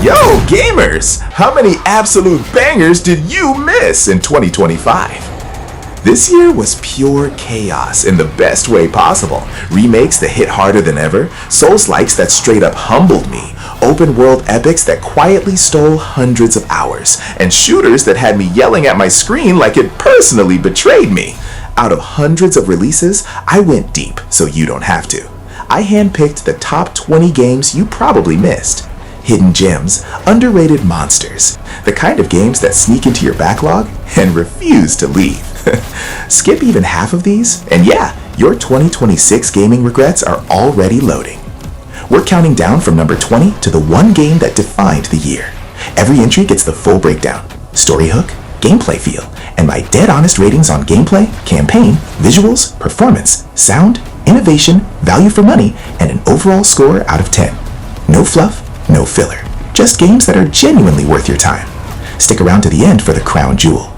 Yo, gamers! How many absolute bangers did you miss in 2025? This year was pure chaos in the best way possible. Remakes that hit harder than ever, soulslikes that straight up humbled me, open world epics that quietly stole hundreds of hours, and shooters that had me yelling at my screen like it personally betrayed me. Out of hundreds of releases, I went deep so you don't have to. I handpicked the top 20 games you probably missed. Hidden gems, underrated monsters, the kind of games that sneak into your backlog and refuse to leave. Skip even half of these, and yeah, your 2026 gaming regrets are already loading. We're counting down from number 20 to the one game that defined the year. Every entry gets the full breakdown, story hook, gameplay feel, and my dead honest ratings on gameplay, campaign, visuals, performance, sound, innovation, value for money, and an overall score out of 10. No fluff, no filler. Just games that are genuinely worth your time. Stick around to the end for the crown jewel.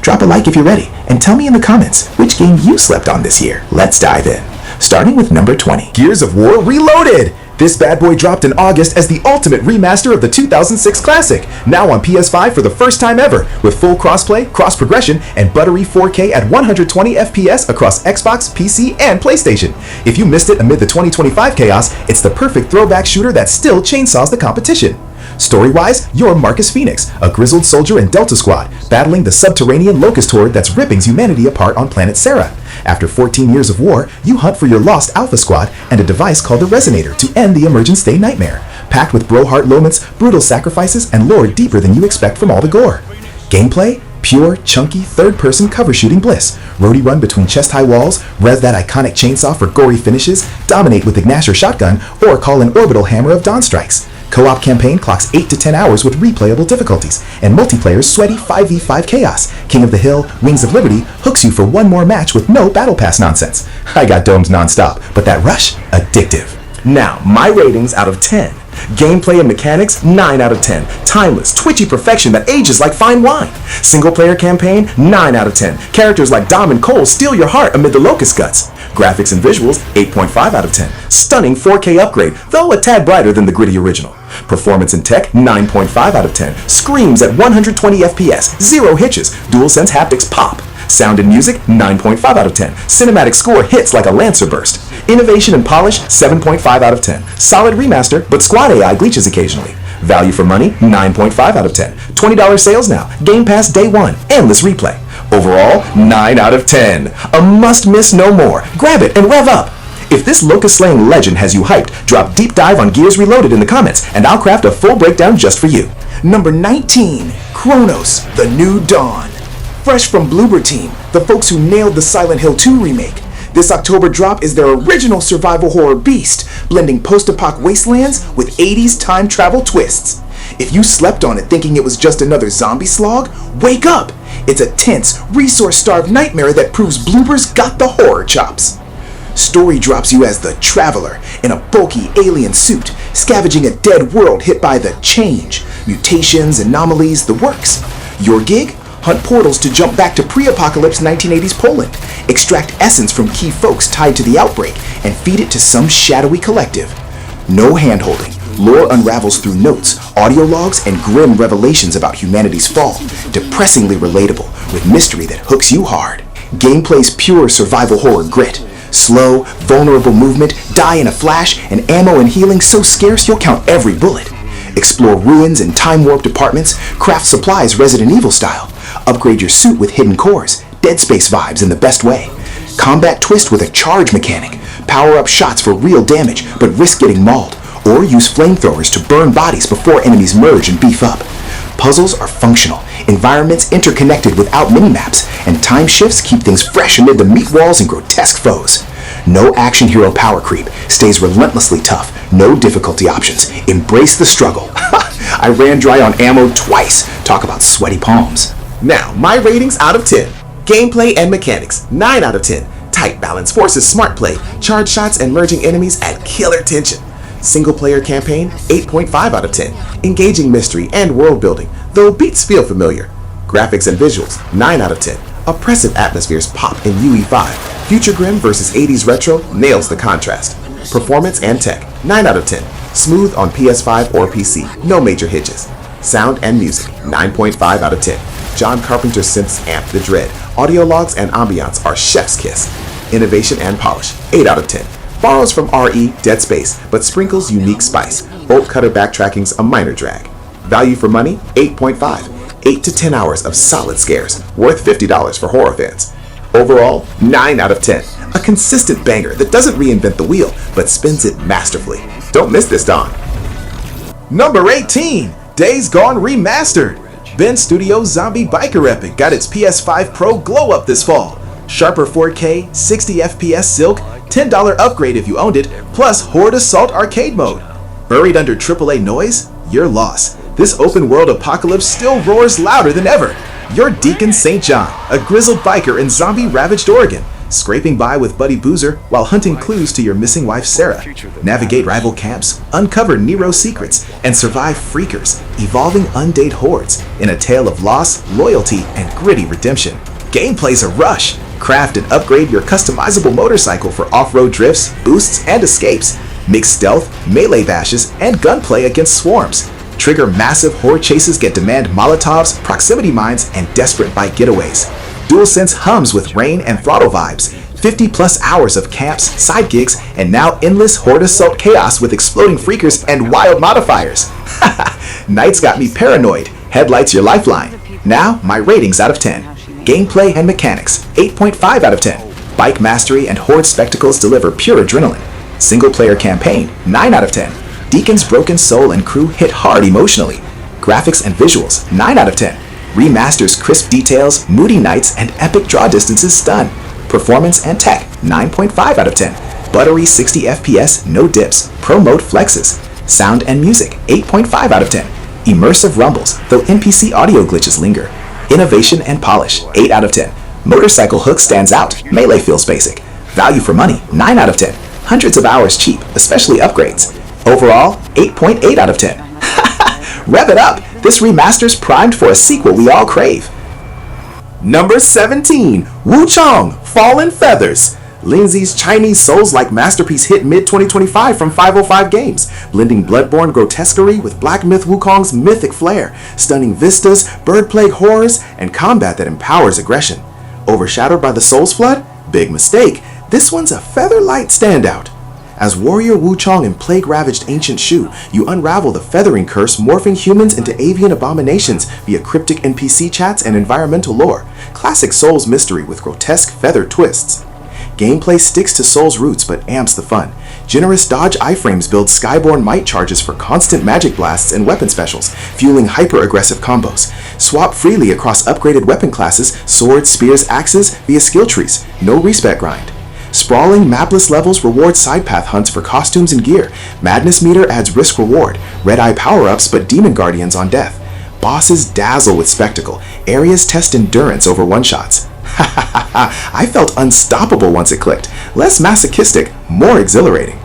Drop a like if you're ready, and tell me in the comments which game you slept on this year. Let's dive in. Starting with number 20. Gears of War Reloaded! This bad boy dropped in August as the ultimate remaster of the 2006 classic, now on PS5 for the first time ever, with full crossplay, cross-progression, and buttery 4K at 120 FPS across Xbox, PC, and PlayStation. If you missed it amid the 2025 chaos, it's the perfect throwback shooter that still chainsaws the competition. Story-wise, you're Marcus Phoenix, a grizzled soldier in Delta Squad, battling the subterranean locust horde that's ripping humanity apart on planet Serra. After 14 years of war, you hunt for your lost Alpha Squad and a device called the Resonator to end the Emergence Day nightmare, packed with bro-heart moments, brutal sacrifices, and lore deeper than you expect from all the gore. Gameplay? Pure, chunky, third-person cover shooting bliss. Roadie run between chest-high walls, rev that iconic chainsaw for gory finishes, dominate with Ignasher shotgun, or call an orbital hammer of dawn strikes. Co-op campaign clocks 8 to 10 hours with replayable difficulties, and multiplayer's sweaty 5v5 chaos. King of the Hill, Wings of Liberty hooks you for one more match with no battle pass nonsense. I got domes non-stop, but that rush, addictive. Now, my ratings out of 10. Gameplay and mechanics, 9 out of 10. Timeless, twitchy perfection that ages like fine wine. Single player campaign, 9 out of 10. Characters like Dom and Cole steal your heart amid the locust guts. Graphics and visuals, 8.5 out of 10. Stunning 4K upgrade, though a tad brighter than the gritty original. Performance and tech, 9.5 out of 10. Screams at 120 FPS, zero hitches, DualSense haptics pop. Sound and music, 9.5 out of 10. Cinematic score hits like a Lancer burst. Innovation and polish, 7.5 out of 10. Solid remaster, but squad AI glitches occasionally. Value for money, 9.5 out of 10. $20 sales now. Game Pass day one. Endless replay. Overall, 9 out of 10. A must miss no more. Grab it and rev up. If this locust-slaying legend has you hyped, drop Deep Dive on Gears Reloaded in the comments, and I'll craft a full breakdown just for you. Number 19. Chronos, The New Dawn. Fresh from Bloober Team, the folks who nailed the Silent Hill 2 remake. This October drop is their original survival horror beast, blending post-apoc wastelands with 80s time travel twists. If you slept on it thinking it was just another zombie slog, wake up! It's a tense, resource-starved nightmare that proves Bloober's got the horror chops. Story drops you as the Traveler in a bulky alien suit, scavenging a dead world hit by the Change, mutations, anomalies, the works. Your gig? Hunt portals to jump back to pre-apocalypse 1980s Poland, extract essence from key folks tied to the outbreak, and feed it to some shadowy collective. No hand-holding. Lore unravels through notes, audio logs, and grim revelations about humanity's fall, depressingly relatable, with mystery that hooks you hard. Gameplay's pure survival horror grit. Slow, vulnerable movement, die in a flash, and ammo and healing so scarce you'll count every bullet. Explore ruins and time-warped apartments, craft supplies Resident Evil style. Upgrade your suit with hidden cores, Dead Space vibes in the best way. Combat twist with a charge mechanic. Power up shots for real damage, but risk getting mauled. Or use flamethrowers to burn bodies before enemies merge and beef up. Puzzles are functional, environments interconnected without minimaps, and time shifts keep things fresh amid the meat walls and grotesque foes. No action hero power creep, stays relentlessly tough, no difficulty options. Embrace the struggle. I ran dry on ammo twice. Talk about sweaty palms. Now, my ratings out of 10. Gameplay and mechanics, 9 out of 10. Tight balance forces smart play, charge shots and merging enemies add killer tension. Single player campaign, 8.5 out of 10. Engaging mystery and world building, though beats feel familiar. Graphics and visuals, 9 out of 10. Oppressive atmospheres pop in UE5. Future Grim vs 80s Retro nails the contrast. Performance and tech, 9 out of 10. Smooth on PS5 or PC, no major hitches. Sound and music, 9.5 out of 10. John Carpenter's synths amp the dread. Audio logs and ambiance are chef's kiss. Innovation and polish, 8 out of 10. Borrows from RE, Dead Space, but sprinkles unique spice. Bolt cutter backtracking's a minor drag. Value for money, 8.5. 8 to 10 hours of solid scares, worth $50 for horror fans. Overall, 9 out of 10. A consistent banger that doesn't reinvent the wheel, but spins it masterfully. Don't miss this, Dawn. Number 18, Days Gone Remastered. Ben Studio's zombie biker epic got its PS5 Pro glow up this fall. Sharper 4K, 60 FPS silk, $10 upgrade if you owned it, plus Horde Assault arcade mode. Buried under AAA noise? You're lost. This open world apocalypse still roars louder than ever. You're Deacon St. John, a grizzled biker in zombie-ravaged Oregon, scraping by with Buddy Boozer while hunting clues to your missing wife Sarah. Navigate rival camps, uncover Nero's secrets, and survive freakers, evolving undead hordes in a tale of loss, loyalty, and gritty redemption. Gameplay's a rush. Craft and upgrade your customizable motorcycle for off-road drifts, boosts, and escapes. Mix stealth, melee bashes, and gunplay against swarms. Trigger massive horde chases that demand Molotovs, proximity mines, and desperate bike getaways. DualSense hums with rain and throttle vibes. 50 plus hours of camps, side gigs, and now endless Horde Assault chaos with exploding freakers and wild modifiers. Nights got me paranoid. Headlights your lifeline. Now, my ratings out of 10. Gameplay and mechanics, 8.5 out of 10. Bike mastery and horde spectacles deliver pure adrenaline. Single player campaign, 9 out of 10. Deacon's broken soul and crew hit hard emotionally. Graphics and visuals, 9 out of 10. Remaster's crisp details, moody nights, and epic draw distances stun. Performance and tech, 9.5 out of 10. Buttery 60 FPS, no dips, pro mode flexes. Sound and music, 8.5 out of 10. Immersive rumbles, though NPC audio glitches linger. Innovation and polish, 8 out of 10. Motorcycle hook stands out, melee feels basic. Value for money, 9 out of 10. Hundreds of hours cheap, especially upgrades. Overall, 8.8 out of 10. Rev it up! This remaster's primed for a sequel we all crave. Number 17, Wuchang, Fallen Feathers. Lindsay's Chinese Souls-like masterpiece hit mid-2025 from 505 Games, blending Bloodborne grotesquerie with Black Myth Wukong's mythic flair, stunning vistas, bird plague horrors, and combat that empowers aggression. Overshadowed by the Souls Flood? Big mistake. This one's a feather-light standout. As warrior Wuchang in plague-ravaged ancient Shu, you unravel the feathering curse, morphing humans into avian abominations via cryptic NPC chats and environmental lore. Classic Souls mystery with grotesque feather twists. Gameplay sticks to Souls roots but amps the fun. Generous dodge iframes build skyborne might charges for constant magic blasts and weapon specials, fueling hyper-aggressive combos. Swap freely across upgraded weapon classes, swords, spears, axes via skill trees. No respec grind. Sprawling, mapless levels reward side path hunts for costumes and gear. Madness meter adds risk reward. Red eye power-ups but demon guardians on death. Bosses dazzle with spectacle. Areas test endurance over one-shots. I felt unstoppable once it clicked. Less masochistic, more exhilarating.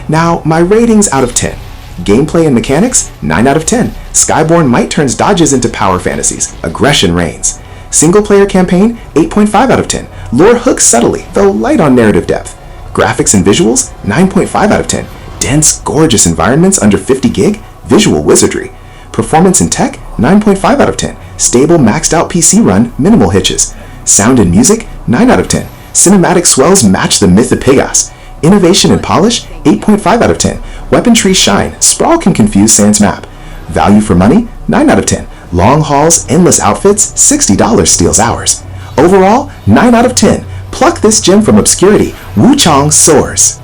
Now, my ratings out of 10. Gameplay and mechanics, 9 out of 10. Skyborne might turns dodges into power fantasies. Aggression reigns. Single player campaign, 8.5 out of 10. Lore hooks subtly, though light on narrative depth. Graphics and visuals, 9.5 out of 10. Dense, gorgeous environments under 50 gig, visual wizardry. Performance and tech, 9.5 out of 10. Stable, maxed out PC run, minimal hitches. Sound and music, 9 out of 10. Cinematic swells match the myth of Pegas. Innovation and polish, 8.5 out of 10. Weapon trees shine, sprawl can confuse Sans map. Value for money, 9 out of 10. Long hauls, endless outfits, $60 steals hours. Overall, 9 out of 10. Pluck this gem from obscurity. Wuchang soars.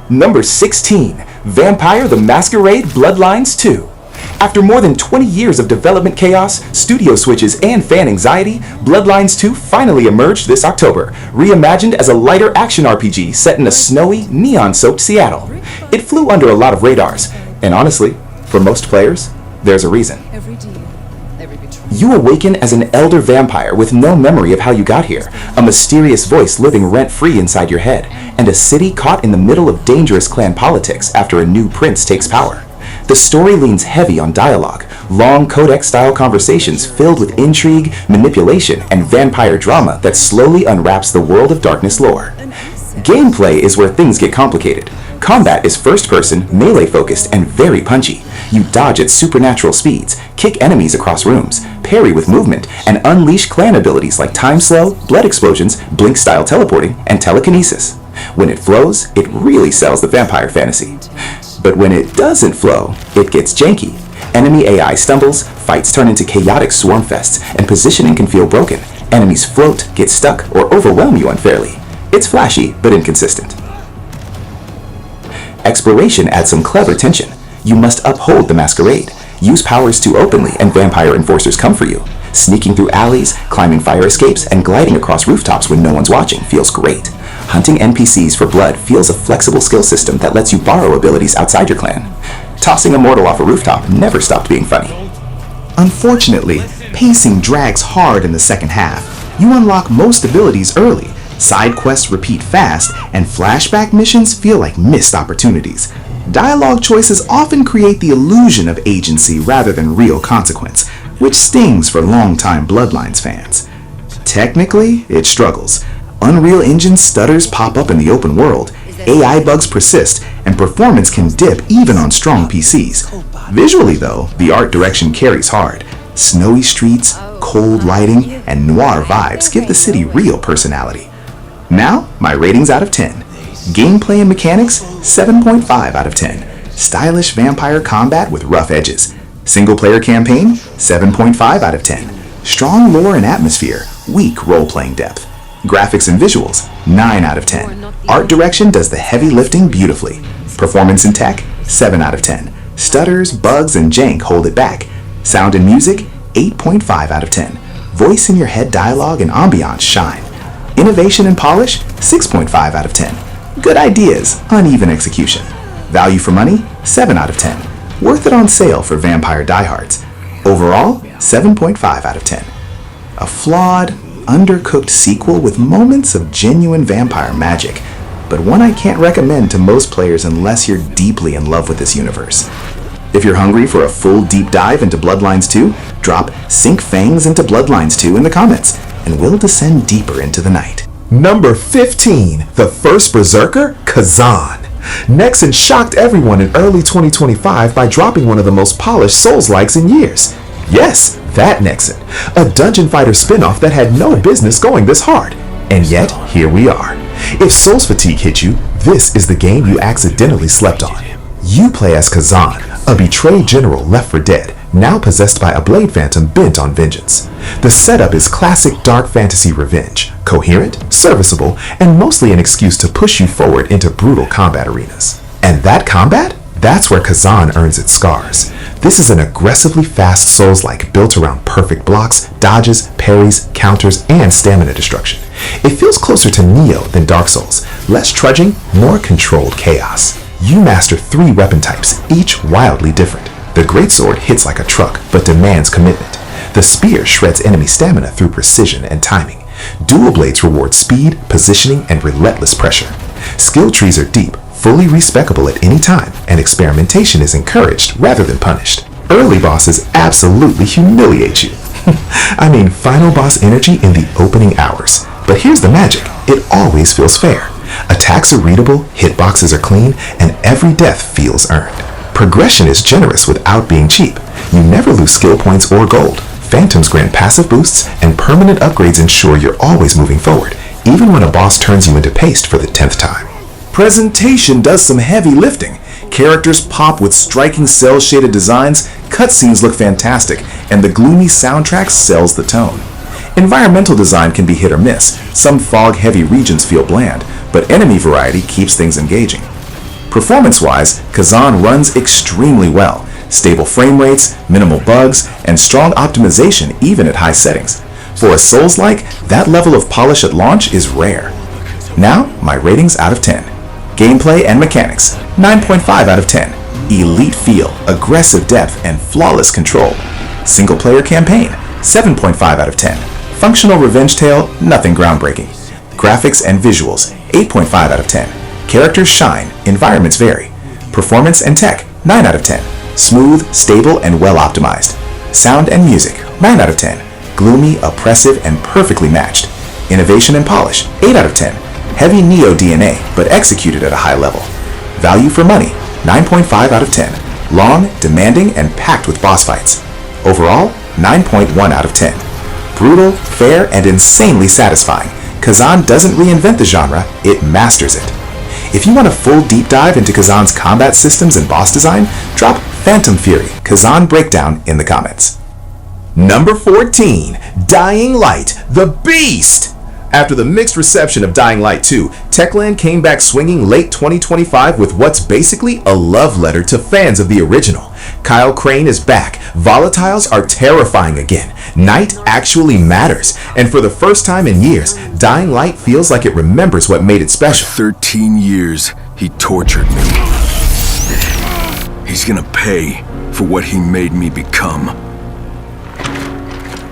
Number 16, Vampire the Masquerade Bloodlines 2. After more than 20 years of development chaos, studio switches, and fan anxiety, Bloodlines 2 finally emerged this October, reimagined as a lighter action RPG set in a snowy, neon-soaked Seattle. It flew under a lot of radars, and honestly, for most players, there's a reason. You awaken as an elder vampire with no memory of how you got here, a mysterious voice living rent-free inside your head, and a city caught in the middle of dangerous clan politics after a new prince takes power. The story leans heavy on dialogue, long codex-style conversations filled with intrigue, manipulation, and vampire drama that slowly unwraps the World of Darkness lore. Gameplay is where things get complicated. Combat is first-person, melee-focused, and very punchy. You dodge at supernatural speeds, kick enemies across rooms, parry with movement, and unleash clan abilities like time slow, blood explosions, blink-style teleporting, and telekinesis. When it flows, it really sells the vampire fantasy. But when it doesn't flow, it gets janky. Enemy AI stumbles, fights turn into chaotic swarm fests, and positioning can feel broken. Enemies float, get stuck, or overwhelm you unfairly. It's flashy, but inconsistent. Exploration adds some clever tension. You must uphold the Masquerade. Use powers too openly, and vampire enforcers come for you. Sneaking through alleys, climbing fire escapes, and gliding across rooftops when no one's watching feels great. Hunting NPCs for blood feels a flexible skill system that lets you borrow abilities outside your clan. Tossing a mortal off a rooftop never stopped being funny. Unfortunately, pacing drags hard in the second half. You unlock most abilities early, side quests repeat fast, and flashback missions feel like missed opportunities. Dialogue choices often create the illusion of agency rather than real consequence, which stings for longtime Bloodlines fans. Technically, it struggles. Unreal Engine stutters pop up in the open world, AI bugs persist, and performance can dip even on strong PCs. Visually though, the art direction carries hard. Snowy streets, cold lighting, and noir vibes give the city real personality. Now, my ratings out of 10. Gameplay and mechanics, 7.5 out of 10. Stylish vampire combat with rough edges. Single-player campaign, 7.5 out of 10. Strong lore and atmosphere, weak role-playing depth. Graphics and visuals, 9 out of 10. Art direction does the heavy lifting beautifully. Performance and tech, 7 out of 10. Stutters, bugs, and jank hold it back. Sound and music, 8.5 out of 10. Voice in your head dialogue and ambiance shine. Innovation and polish, 6.5 out of 10. Good ideas, uneven execution. Value for money, 7 out of 10. Worth it on sale for vampire diehards. Overall, 7.5 out of 10. A flawed, undercooked sequel with moments of genuine vampire magic, but one I can't recommend to most players unless you're deeply in love with this universe. If you're hungry for a full deep dive into Bloodlines 2, drop Sink Fangs into Bloodlines 2 in the comments, and we'll descend deeper into the night. Number 15, the first Berserker, Khazan. Nexon shocked everyone in early 2025 by dropping one of the most polished Souls-likes in years. Yes, that Nexon, a dungeon fighter spin-off that had no business going this hard. And yet, here we are. If Souls fatigue hit you, this is the game you accidentally slept on. You play as Khazan, a betrayed general left for dead, now possessed by a blade phantom bent on vengeance. The setup is classic dark fantasy revenge, coherent, serviceable, and mostly an excuse to push you forward into brutal combat arenas. And that combat? That's where Khazan earns its scars. This is an aggressively fast Souls-like built around perfect blocks, dodges, parries, counters, and stamina destruction. It feels closer to Neo than Dark Souls, less trudging, more controlled chaos. You master 3 weapon types, each wildly different. The greatsword hits like a truck, but demands commitment. The spear shreds enemy stamina through precision and timing. Dual blades reward speed, positioning, and relentless pressure. Skill trees are deep, fully respecable at any time, and experimentation is encouraged rather than punished. Early bosses absolutely humiliate you. I mean, final boss energy in the opening hours. But here's the magic, it always feels fair. Attacks are readable, hitboxes are clean, and every death feels earned. Progression is generous without being cheap. You never lose skill points or gold. Phantoms grant passive boosts, and permanent upgrades ensure you're always moving forward, even when a boss turns you into paste for the 10th time. Presentation does some heavy lifting. Characters pop with striking cel-shaded designs, cutscenes look fantastic, and the gloomy soundtrack sells the tone. Environmental design can be hit or miss. Some fog-heavy regions feel bland, but enemy variety keeps things engaging. Performance-wise, Khazan runs extremely well. Stable frame rates, minimal bugs, and strong optimization even at high settings. For a Souls-like, that level of polish at launch is rare. Now, my ratings out of 10. Gameplay and mechanics, 9.5 out of 10. Elite feel, aggressive depth, and flawless control. Single-player campaign, 7.5 out of 10. Functional revenge tale, nothing groundbreaking. Graphics and visuals, 8.5 out of 10. Characters shine, environments vary. Performance and tech, 9 out of 10. Smooth, stable, and well optimized. Sound and music, 9 out of 10. Gloomy, oppressive, and perfectly matched. Innovation and polish, 8 out of 10. Heavy Neo DNA, but executed at a high level. Value for money, 9.5 out of 10. Long, demanding, and packed with boss fights. Overall, 9.1 out of 10. Brutal, fair, and insanely satisfying. Khazan doesn't reinvent the genre, it masters it. If you want a full deep dive into Khazan's combat systems and boss design, drop Phantom Fury Khazan Breakdown in the comments. Number 14, Dying Light, the Beast! After the mixed reception of Dying Light 2, Techland came back swinging late 2025 with what's basically a love letter to fans of the original. Kyle Crane is back, volatiles are terrifying again, night actually matters, and for the first time in years, Dying Light feels like it remembers what made it special. For 13 years, he tortured me. He's gonna pay for what he made me become.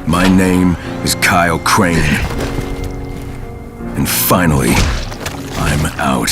My name is Kyle Crane. And finally, I'm out.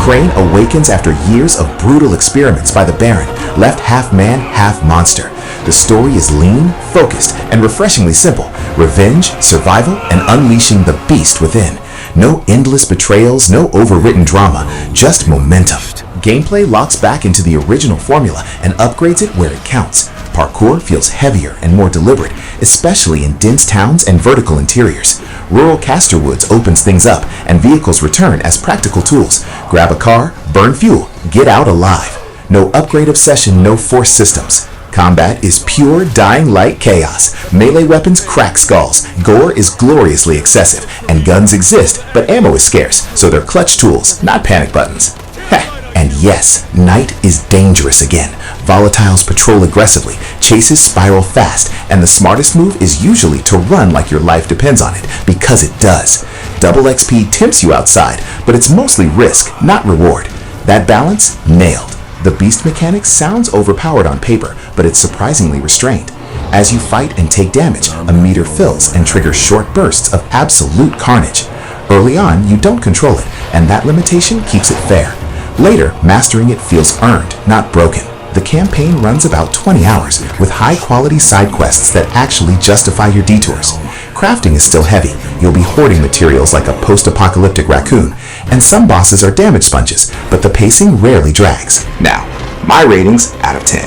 Crane awakens after years of brutal experiments by the Baron, left half man, half monster. The story is lean, focused, and refreshingly simple. Revenge, survival, and unleashing the beast within. No endless betrayals, no overwritten drama, just momentum. Gameplay locks back into the original formula and upgrades it where it counts. Parkour feels heavier and more deliberate, especially in dense towns and vertical interiors. Rural Casterwoods opens things up, and vehicles return as practical tools. Grab a car, burn fuel, get out alive. No upgrade obsession, no force systems. Combat is pure Dying Light chaos. Melee weapons crack skulls, gore is gloriously excessive, and guns exist, but ammo is scarce, so they're clutch tools, not panic buttons. Heh. And yes, night is dangerous again. Volatiles patrol aggressively, chases spiral fast, and the smartest move is usually to run like your life depends on it, because it does. Double XP tempts you outside, but it's mostly risk, not reward. That balance, nailed. The beast mechanic sounds overpowered on paper, but it's surprisingly restrained. As you fight and take damage, a meter fills and triggers short bursts of absolute carnage. Early on, you don't control it, and that limitation keeps it fair. Later, mastering it feels earned, not broken. The campaign runs about 20 hours, with high-quality side quests that actually justify your detours. Crafting is still heavy. You'll be hoarding materials like a post-apocalyptic raccoon, and some bosses are damage sponges, but the pacing rarely drags. Now, my ratings out of 10.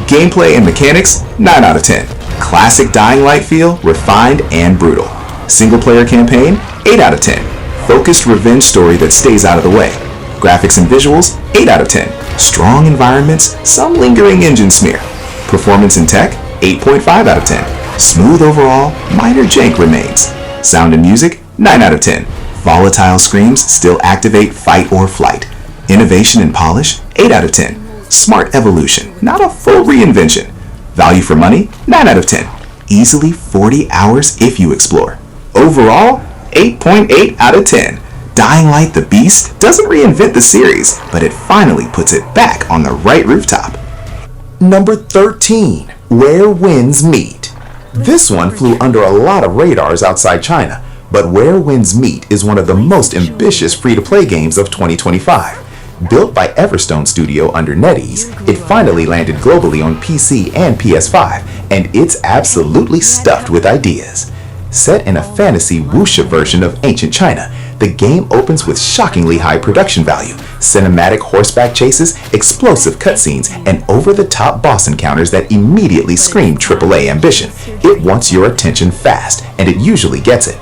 Gameplay and mechanics, 9 out of 10. Classic Dying Light feel, refined and brutal. Single-player campaign, 8 out of 10. Focused revenge story that stays out of the way. Graphics and visuals, 8 out of 10. Strong environments, some lingering engine smear. Performance and tech, 8.5 out of 10. Smooth overall, minor jank remains. Sound and music, 9 out of 10. Volatile screams still activate fight or flight. Innovation and polish, 8 out of 10. Smart evolution, not a full reinvention. Value for money, 9 out of 10. Easily 40 hours if you explore. Overall, 8.8 out of 10. Dying Light the Beast doesn't reinvent the series, but it finally puts it back on the right rooftop. Number 13, Where Winds Meet. This one flew under a lot of radars outside China, but Where Winds Meet is one of the most ambitious free-to-play games of 2025. Built by Everstone Studio under NetEase, it finally landed globally on PC and PS5, and it's absolutely stuffed with ideas. Set in a fantasy wuxia version of ancient China, the game opens with shockingly high production value, cinematic horseback chases, explosive cutscenes, and over-the-top boss encounters that immediately scream AAA ambition. It wants your attention fast, and it usually gets it.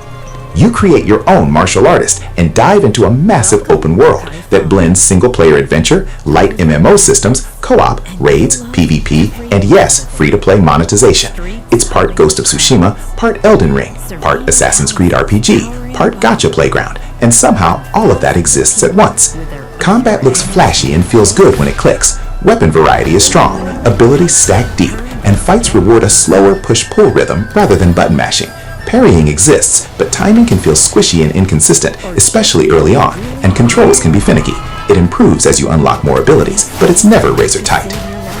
You create your own martial artist and dive into a massive open world that blends single-player adventure, light MMO systems, co-op, raids, PvP, and yes, free-to-play monetization. It's part Ghost of Tsushima, part Elden Ring, part Assassin's Creed RPG, part Gacha Playground, and somehow all of that exists at once. Combat looks flashy and feels good when it clicks. Weapon variety is strong, abilities stack deep, and fights reward a slower push-pull rhythm rather than button mashing. Parrying exists, but timing can feel squishy and inconsistent, especially early on, and controls can be finicky. It improves as you unlock more abilities, but it's never razor tight.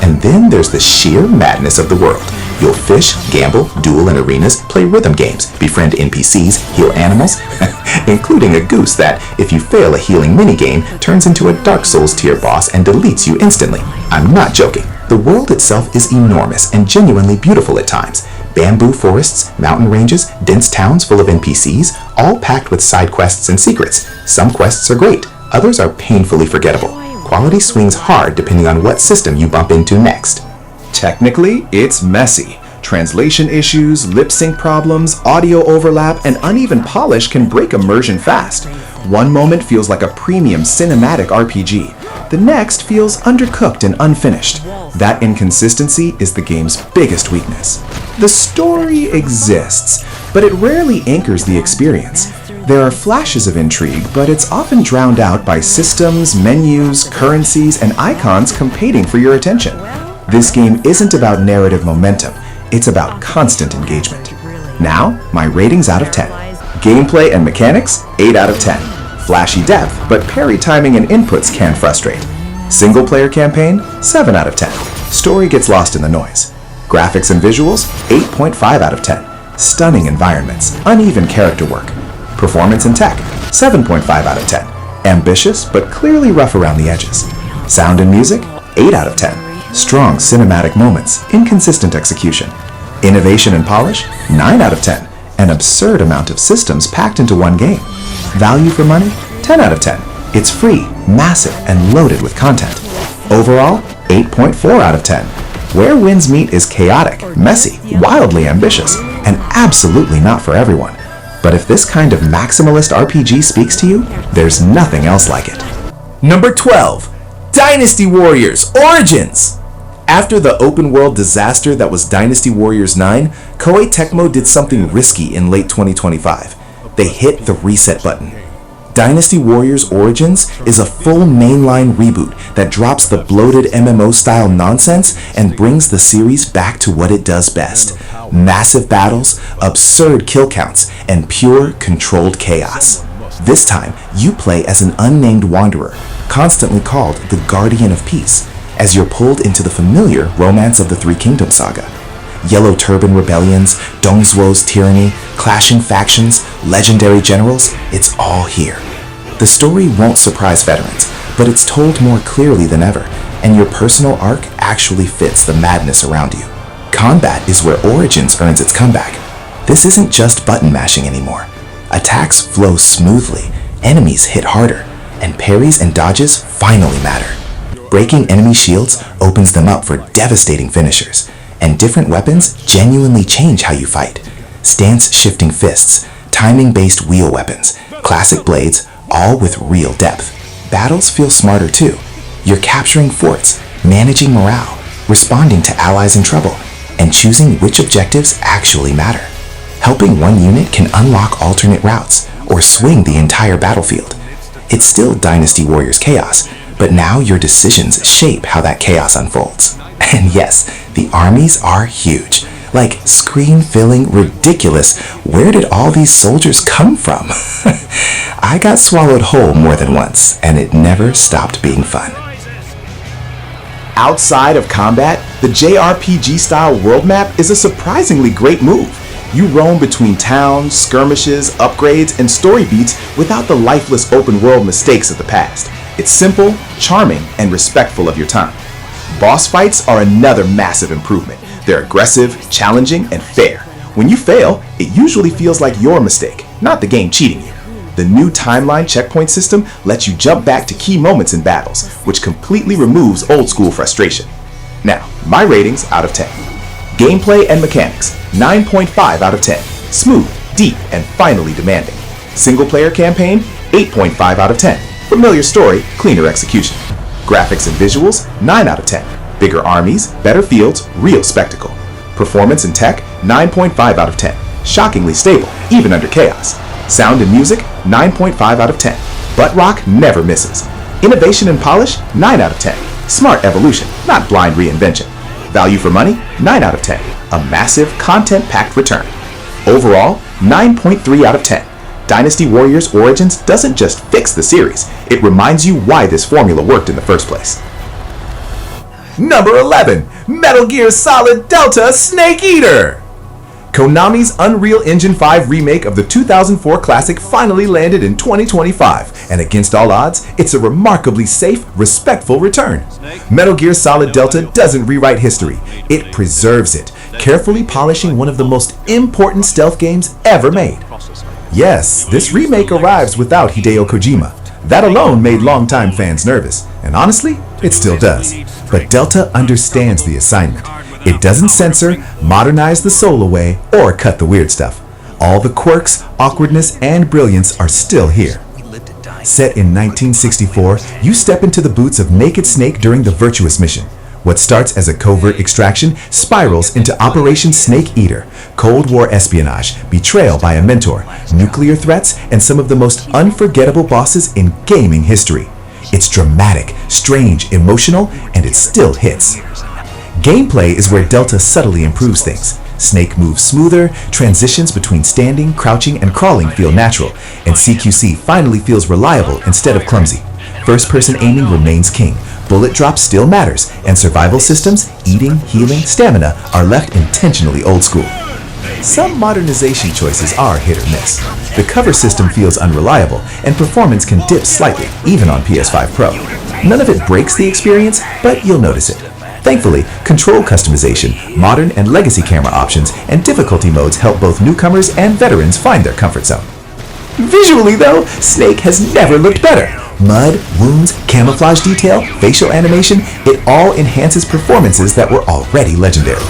And then there's the sheer madness of the world. You'll fish, gamble, duel in arenas, play rhythm games, befriend NPCs, heal animals, including a goose that, if you fail a healing minigame, turns into a Dark Souls tier boss and deletes you instantly. I'm not joking. The world itself is enormous and genuinely beautiful at times. Bamboo forests, mountain ranges, dense towns full of NPCs, all packed with side quests and secrets. Some quests are great, others are painfully forgettable. Quality swings hard depending on what system you bump into next. Technically, it's messy. Translation issues, lip sync problems, audio overlap, and uneven polish can break immersion fast. One moment feels like a premium cinematic RPG. The next feels undercooked and unfinished. That inconsistency is the game's biggest weakness. The story exists, but it rarely anchors the experience. There are flashes of intrigue, but it's often drowned out by systems, menus, currencies, and icons competing for your attention. This game isn't about narrative momentum, it's about constant engagement. Now, my ratings out of 10. Gameplay and mechanics, 8 out of 10. Flashy depth, but parry timing and inputs can frustrate. Single player campaign, 7 out of 10. Story gets lost in the noise. Graphics and visuals, 8.5 out of 10. Stunning environments, uneven character work. Performance and tech, 7.5 out of 10. Ambitious, but clearly rough around the edges. Sound and music, 8 out of 10. Strong cinematic moments, inconsistent execution. Innovation and polish, 9 out of 10. An absurd amount of systems packed into one game. Value for money, 10 out of 10. It's free, massive, and loaded with content. Overall, 8.4 out of 10. Where Winds Meet is chaotic, messy, wildly ambitious, and absolutely not for everyone. But if this kind of maximalist RPG speaks to you, there's nothing else like it. Number 12. Dynasty Warriors Origins! After the open-world disaster that was Dynasty Warriors 9, Koei Tecmo did something risky in late 2025. They hit the reset button. Dynasty Warriors Origins is a full mainline reboot that drops the bloated MMO-style nonsense and brings the series back to what it does best. Massive battles, absurd kill counts, and pure, controlled chaos. This time, you play as an unnamed wanderer, constantly called the Guardian of Peace, as you're pulled into the familiar Romance of the Three Kingdoms saga. Yellow Turban rebellions, Dongzhuo's tyranny, clashing factions, legendary generals, it's all here. The story won't surprise veterans, but it's told more clearly than ever, and your personal arc actually fits the madness around you. Combat is where Origins earns its comeback. This isn't just button mashing anymore. Attacks flow smoothly, enemies hit harder, and parries and dodges finally matter. Breaking enemy shields opens them up for devastating finishers, and different weapons genuinely change how you fight. Stance-shifting fists, timing-based wheel weapons, classic blades, all with real depth. Battles feel smarter too. You're capturing forts, managing morale, responding to allies in trouble, and choosing which objectives actually matter. Helping one unit can unlock alternate routes, or swing the entire battlefield. It's still Dynasty Warriors chaos, but now your decisions shape how that chaos unfolds. And yes, the armies are huge. Like screen-filling, ridiculous, where did all these soldiers come from? I got swallowed whole more than once, and it never stopped being fun. Outside of combat, the JRPG-style world map is a surprisingly great move. You roam between towns, skirmishes, upgrades, and story beats without the lifeless open-world mistakes of the past. It's simple, charming, and respectful of your time. Boss fights are another massive improvement. They're aggressive, challenging, and fair. When you fail, it usually feels like your mistake, not the game cheating you. The new timeline checkpoint system lets you jump back to key moments in battles, which completely removes old-school frustration. Now, my ratings out of 10. Gameplay and mechanics, 9.5 out of 10. Smooth, deep, and finally demanding. Single-player campaign, 8.5 out of 10. Familiar story, cleaner execution. Graphics and visuals, 9 out of 10. Bigger armies, better fields, real spectacle. Performance and tech, 9.5 out of 10. Shockingly stable, even under chaos. Sound and music, 9.5 out of 10. Butt rock never misses. Innovation and polish, 9 out of 10. Smart evolution, not blind reinvention. Value for money, 9 out of 10. A massive, content-packed return. Overall, 9.3 out of 10. Dynasty Warriors Origins doesn't just fix the series, it reminds you why this formula worked in the first place. Number 11. Metal Gear Solid Delta Snake Eater! Konami's Unreal Engine 5 remake of the 2004 classic finally landed in 2025, and against all odds, it's a remarkably safe, respectful return. Metal Gear Solid Delta doesn't rewrite history, it preserves it. carefully polishing one of the most important stealth games ever made. Yes, this remake arrives without Hideo Kojima. That alone made longtime fans nervous, and honestly, it still does. But Delta understands the assignment. It doesn't censor, modernize the soul away, or cut the weird stuff. All the quirks, awkwardness, and brilliance are still here. Set in 1964, you step into the boots of Naked Snake during the Virtuous mission. What starts as a covert extraction spirals into Operation Snake Eater, Cold War espionage, betrayal by a mentor, nuclear threats, and some of the most unforgettable bosses in gaming history. It's dramatic, strange, emotional, and it still hits. Gameplay is where Delta subtly improves things. Snake moves smoother, transitions between standing, crouching, and crawling feel natural, and CQC finally feels reliable instead of clumsy. First-person aiming remains king, bullet drop still matters, and survival systems, eating, healing, stamina, are left intentionally old school. Some modernization choices are hit or miss. The cover system feels unreliable, and performance can dip slightly, even on PS5 Pro. None of it breaks the experience, but you'll notice it. Thankfully, control customization, modern and legacy camera options, and difficulty modes help both newcomers and veterans find their comfort zone. Visually though, Snake has never looked better. Mud, wounds, camouflage detail, facial animation, it all enhances performances that were already legendary.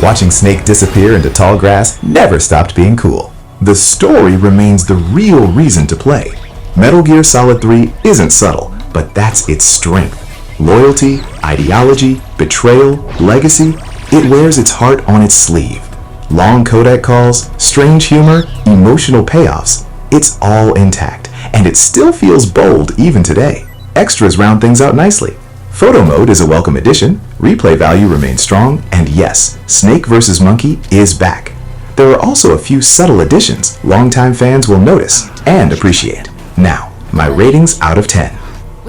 Watching Snake disappear into tall grass never stopped being cool. The story remains the real reason to play. Metal Gear Solid 3 isn't subtle, but that's its strength. Loyalty, ideology, betrayal, legacy, it wears its heart on its sleeve. Long codec calls, strange humor, emotional payoffs, it's all intact, and it still feels bold even today. Extras round things out nicely. Photo mode is a welcome addition, replay value remains strong, and yes, Snake vs. Monkey is back. There are also a few subtle additions longtime fans will notice and appreciate. Now, my ratings out of 10.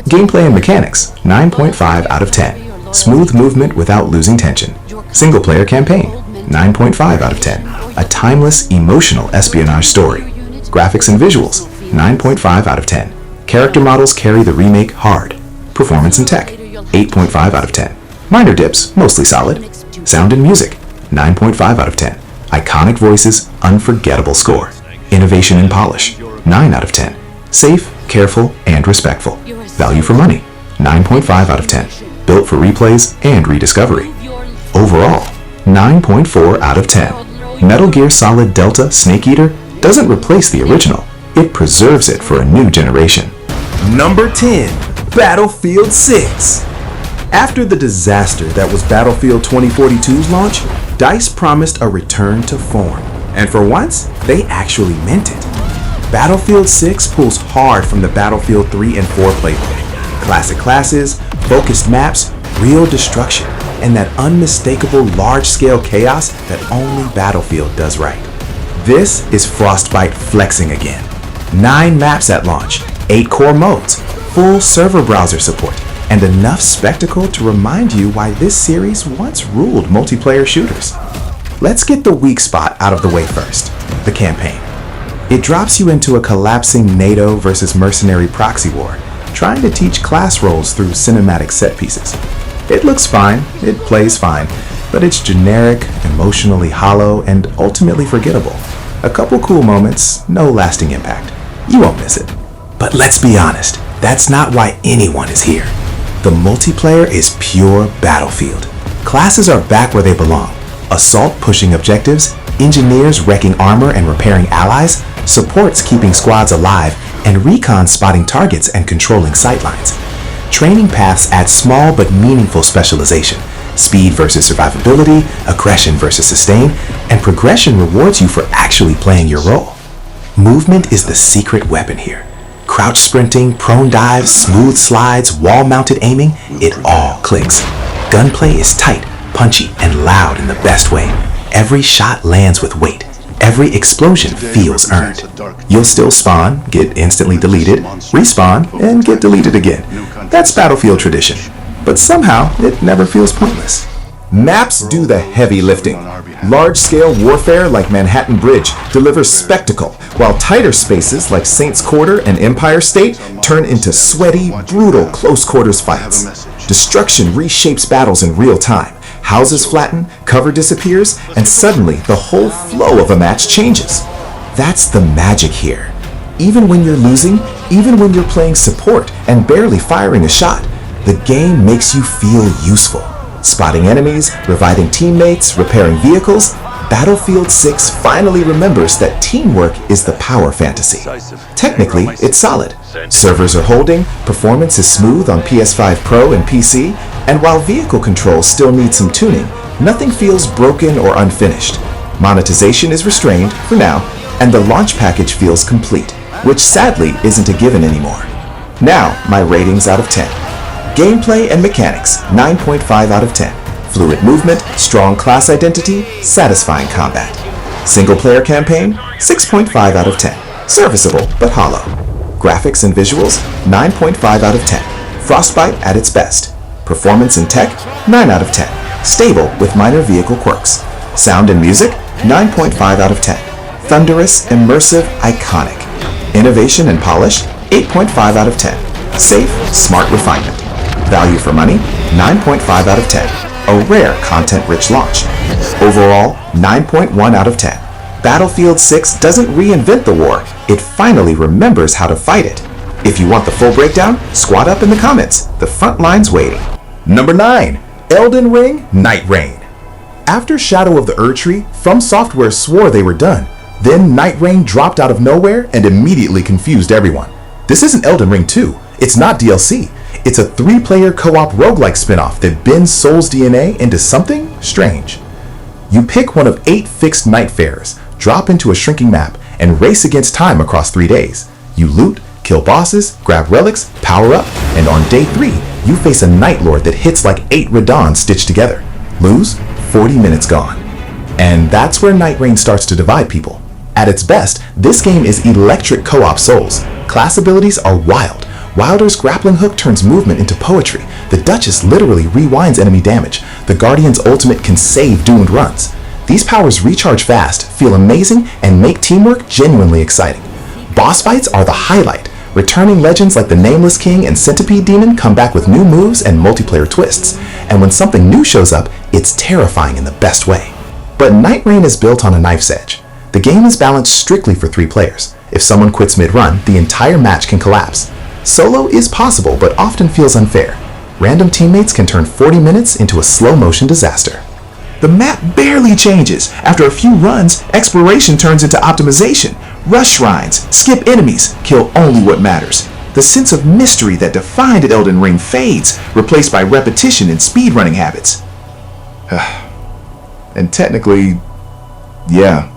Gameplay and mechanics, 9.5 out of 10. Smooth movement without losing tension. Single player campaign, 9.5 out of 10. A timeless, emotional espionage story. Graphics and visuals, 9.5 out of 10. Character models carry the remake hard. Performance and tech, 8.5 out of 10. Minor dips, mostly solid. Sound and music, 9.5 out of 10. Iconic voices, unforgettable score. Innovation and polish, 9 out of 10. Safe, careful, and respectful. Value for money, 9.5 out of 10. Built for replays and rediscovery. Overall, 9.4 out of 10. Metal Gear Solid Delta Snake Eater doesn't replace the original, it preserves it for a new generation. Number 10, Battlefield 6. After the disaster that was Battlefield 2042's launch, DICE promised a return to form, and for once, they actually meant it. Battlefield 6 pulls hard from the Battlefield 3 and 4 playbook. Classic classes, focused maps, real destruction, and that unmistakable large-scale chaos that only Battlefield does right. This is Frostbite flexing again. 9 maps at launch, 8 core modes, full server browser support, and enough spectacle to remind you why this series once ruled multiplayer shooters. Let's get the weak spot out of the way first, the campaign. It drops you into a collapsing NATO versus mercenary proxy war, trying to teach class roles through cinematic set pieces. It looks fine, it plays fine, but it's generic, emotionally hollow, and ultimately forgettable. A couple cool moments, no lasting impact. You won't miss it. But let's be honest, that's not why anyone is here. The multiplayer is pure Battlefield. Classes are back where they belong. Assault pushing objectives, engineers wrecking armor and repairing allies, supports keeping squads alive, and recon spotting targets and controlling sightlines. Training paths add small but meaningful specialization. Speed versus survivability, aggression versus sustain, and progression rewards you for actually playing your role. Movement is the secret weapon here. Crouch sprinting, prone dives, smooth slides, wall-mounted aiming, it all clicks. Gunplay is tight, punchy, and loud in the best way. Every shot lands with weight. Every explosion feels earned. You'll still spawn, get instantly deleted, respawn, and get deleted again. That's Battlefield tradition. But somehow, it never feels pointless. Maps do the heavy lifting. Large-scale warfare like Manhattan Bridge delivers spectacle, while tighter spaces like Saints Quarter and Empire State turn into sweaty, brutal close-quarters fights. Destruction reshapes battles in real time. Houses flatten, cover disappears, and suddenly the whole flow of a match changes. That's the magic here. Even when you're losing, even when you're playing support and barely firing a shot, the game makes you feel useful. Spotting enemies, reviving teammates, repairing vehicles, Battlefield 6 finally remembers that teamwork is the power fantasy. Technically, it's solid. Servers are holding, performance is smooth on PS5 Pro and PC, and while vehicle controls still need some tuning, nothing feels broken or unfinished. Monetization is restrained, for now, and the launch package feels complete, which sadly isn't a given anymore. Now, my ratings out of 10. Gameplay and mechanics, 9.5 out of 10. Fluid movement, strong class identity, satisfying combat. Single-player campaign, 6.5 out of 10. Serviceable, but hollow. Graphics and visuals, 9.5 out of 10. Frostbite at its best. Performance and tech, 9 out of 10. Stable with minor vehicle quirks. Sound and music, 9.5 out of 10. Thunderous, immersive, iconic. Innovation and polish, 8.5 out of 10. Safe, smart refinement. Value for money, 9.5 out of 10. A rare content-rich launch. Overall, 9.1 out of 10. Battlefield 6 doesn't reinvent the war, it finally remembers how to fight it. If you want the full breakdown, squat up in the comments. The front line's waiting. Number 9. Elden Ring Nightreign. After Shadow of the Erdtree, From Software swore they were done. Then Nightreign dropped out of nowhere and immediately confused everyone. This isn't Elden Ring 2. It's not DLC. It's a 3-player co-op roguelike spin-off that bends Souls DNA into something strange. You pick one of 8 fixed Nightfarers, drop into a shrinking map, and race against time across 3 days. You loot, kill bosses, grab relics, power up, and on day 3, you face a Night Lord that hits like 8 Radons stitched together. Lose, 40 minutes gone. And that's where Nightreign starts to divide people. At its best, this game is electric co-op Souls. Class abilities are wild. Wilder's grappling hook turns movement into poetry. The Duchess literally rewinds enemy damage. The Guardian's ultimate can save doomed runs. These powers recharge fast, feel amazing, and make teamwork genuinely exciting. Boss fights are the highlight. Returning legends like the Nameless King and Centipede Demon come back with new moves and multiplayer twists. And when something new shows up, it's terrifying in the best way. But Nightreign is built on a knife's edge. The game is balanced strictly for 3 players. If someone quits mid-run, the entire match can collapse. Solo is possible, but often feels unfair. Random teammates can turn 40 minutes into a slow-motion disaster. The map barely changes. After a few runs, exploration turns into optimization. Rush shrines, skip enemies, kill only what matters. The sense of mystery that defined Elden Ring fades, replaced by repetition and speedrunning habits. And technically, yeah,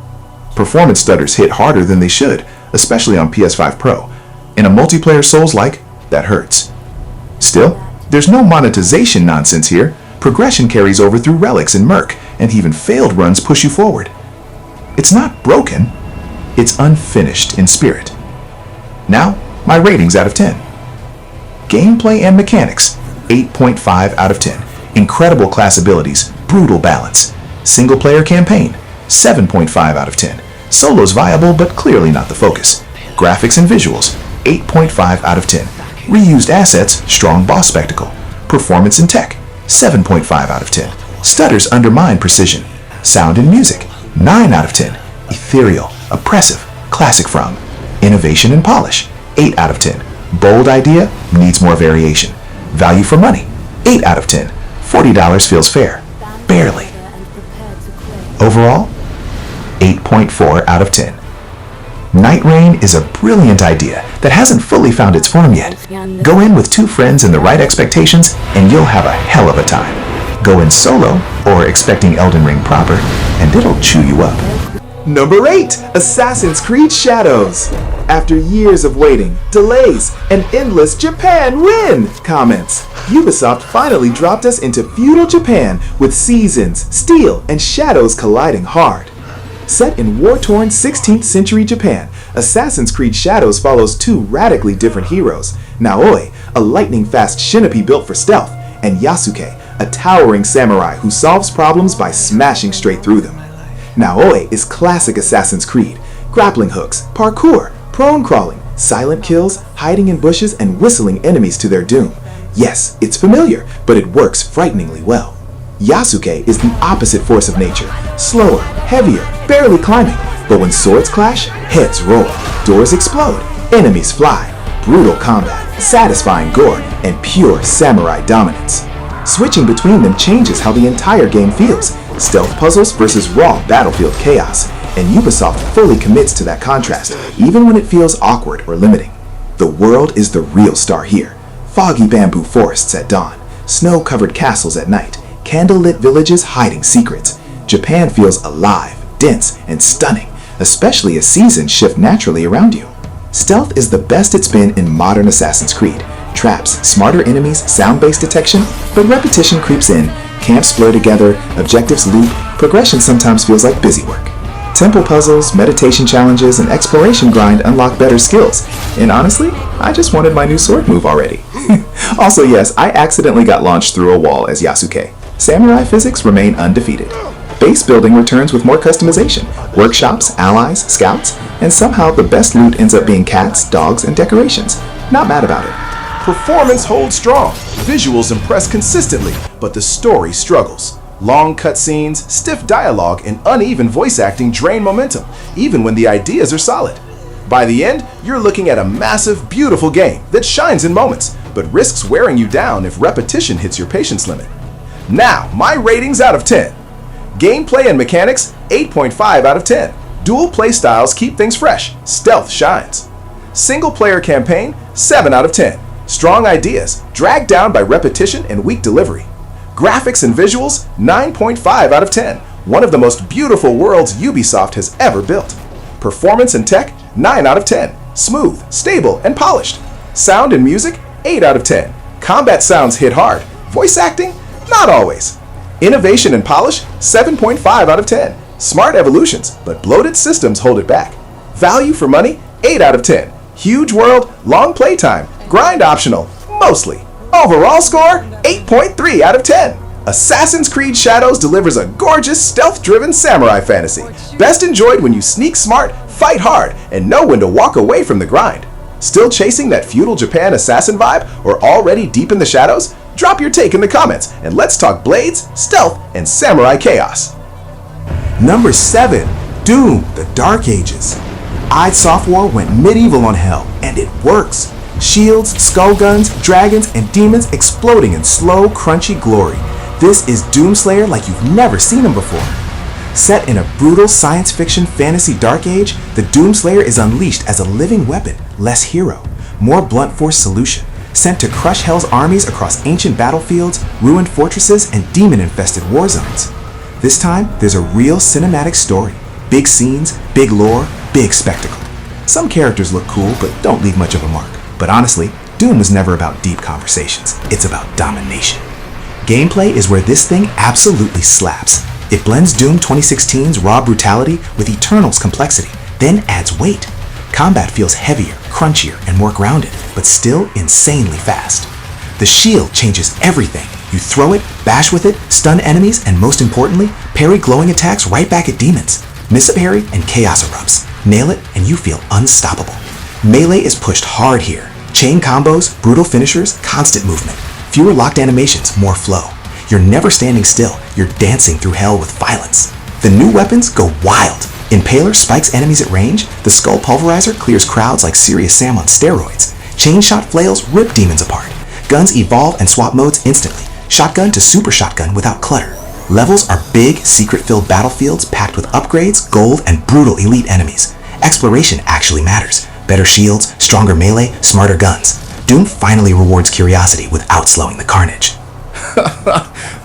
performance stutters hit harder than they should, especially on PS5 Pro. In a multiplayer Souls-like, that hurts. Still, there's no monetization nonsense here. Progression carries over through relics and merc, and even failed runs push you forward. It's not broken, it's unfinished in spirit. Now, my ratings out of 10. Gameplay and mechanics, 8.5 out of 10. Incredible class abilities, brutal balance. Single player campaign, 7.5 out of 10. Solo's viable, but clearly not the focus. Graphics and visuals, 8.5 out of 10. Reused assets, strong boss spectacle. Performance and tech, 7.5 out of 10. Stutters undermine precision. Sound and music, 9 out of 10. Ethereal, oppressive, classic from. Innovation and polish, 8 out of 10. Bold idea, needs more variation. Value for money, 8 out of 10. $40 feels fair. Barely. Overall, 8.4 out of 10. Nightreign is a brilliant idea that hasn't fully found its form yet. Go in with 2 friends and the right expectations, and you'll have a hell of a time. Go in solo, or expecting Elden Ring proper, and it'll chew you up. Number 8, Assassin's Creed Shadows. After years of waiting, delays, and endless Japan win comments, Ubisoft finally dropped us into feudal Japan with seasons, steel, and shadows colliding hard. Set in war-torn 16th century Japan, Assassin's Creed Shadows follows 2 radically different heroes, Naoi, a lightning-fast shinobi built for stealth, and Yasuke, a towering samurai who solves problems by smashing straight through them. Naoi is classic Assassin's Creed, grappling hooks, parkour, prone crawling, silent kills, hiding in bushes, and whistling enemies to their doom. Yes, it's familiar, but it works frighteningly well. Yasuke is the opposite force of nature, slower, heavier, barely climbing. But when swords clash, heads roll, doors explode, enemies fly, brutal combat, satisfying gore, and pure samurai dominance. Switching between them changes how the entire game feels, stealth puzzles versus raw battlefield chaos, and Ubisoft fully commits to that contrast, even when it feels awkward or limiting. The world is the real star here. Foggy bamboo forests at dawn, snow-covered castles at night, candlelit villages hiding secrets. Japan feels alive, dense, and stunning, especially as seasons shift naturally around you. Stealth is the best it's been in modern Assassin's Creed. Traps, smarter enemies, sound-based detection, but repetition creeps in, camps blur together, objectives loop, progression sometimes feels like busy work. Temple puzzles, meditation challenges, and exploration grind unlock better skills. And honestly, I just wanted my new sword move already. Also, yes, I accidentally got launched through a wall as Yasuke. Samurai physics remain undefeated. Base building returns with more customization, workshops, allies, scouts, and somehow the best loot ends up being cats, dogs, and decorations. Not mad about it. Performance holds strong, visuals impress consistently, but the story struggles. Long cutscenes, stiff dialogue, and uneven voice acting drain momentum, even when the ideas are solid. By the end, you're looking at a massive, beautiful game that shines in moments, but risks wearing you down if repetition hits your patience limit. Now, my ratings out of 10. Gameplay and mechanics, 8.5 out of 10. Dual play styles keep things fresh, stealth shines. Single player campaign, 7 out of 10. Strong ideas, dragged down by repetition and weak delivery. Graphics and visuals, 9.5 out of 10. One of the most beautiful worlds Ubisoft has ever built. Performance and tech, 9 out of 10. Smooth, stable, and polished. Sound and music, 8 out of 10. Combat sounds hit hard. Voice acting, not always. Innovation and polish, 7.5 out of 10. Smart evolutions, but bloated systems hold it back. Value for money, 8 out of 10. Huge world, long playtime, grind optional, mostly. Overall score, 8.3 out of 10. Assassin's Creed Shadows delivers a gorgeous, stealth-driven samurai fantasy. Best enjoyed when you sneak smart, fight hard, and know when to walk away from the grind. Still chasing that feudal Japan assassin vibe or already deep in the shadows? Drop your take in the comments and let's talk blades, stealth, and samurai chaos. Number 7. Dune, The Dark Ages. id Software went medieval on hell, and it works. Shields, skull guns, dragons, and demons exploding in slow, crunchy glory. This is Doomslayer like you've never seen him before. Set in a brutal science fiction fantasy dark age, the Doomslayer is unleashed as a living weapon, less hero, more blunt force solution, sent to crush Hell's armies across ancient battlefields, ruined fortresses, and demon-infested war zones. This time, there's a real cinematic story. Big scenes, big lore, big spectacle. Some characters look cool, but don't leave much of a mark. But honestly, Dune was never about deep conversations. It's about domination. Gameplay is where this thing absolutely slaps. It blends Doom 2016's raw brutality with Eternal's complexity, then adds weight. Combat feels heavier, crunchier, and more grounded, but still insanely fast. The shield changes everything. You throw it, bash with it, stun enemies, and most importantly, parry glowing attacks right back at demons. Miss a parry and chaos erupts. Nail it and you feel unstoppable. Melee is pushed hard here. Chain combos, brutal finishers, constant movement. Fewer locked animations, more flow. You're never standing still, you're dancing through hell with violence. The new weapons go wild. Impaler spikes enemies at range, the Skull Pulverizer clears crowds like Serious Sam on steroids. Chain shot flails rip demons apart. Guns evolve and swap modes instantly. Shotgun to super shotgun without clutter. Levels are big, secret-filled battlefields packed with upgrades, gold, and brutal elite enemies. Exploration actually matters. Better shields, stronger melee, smarter guns. Doom finally rewards curiosity without slowing the carnage.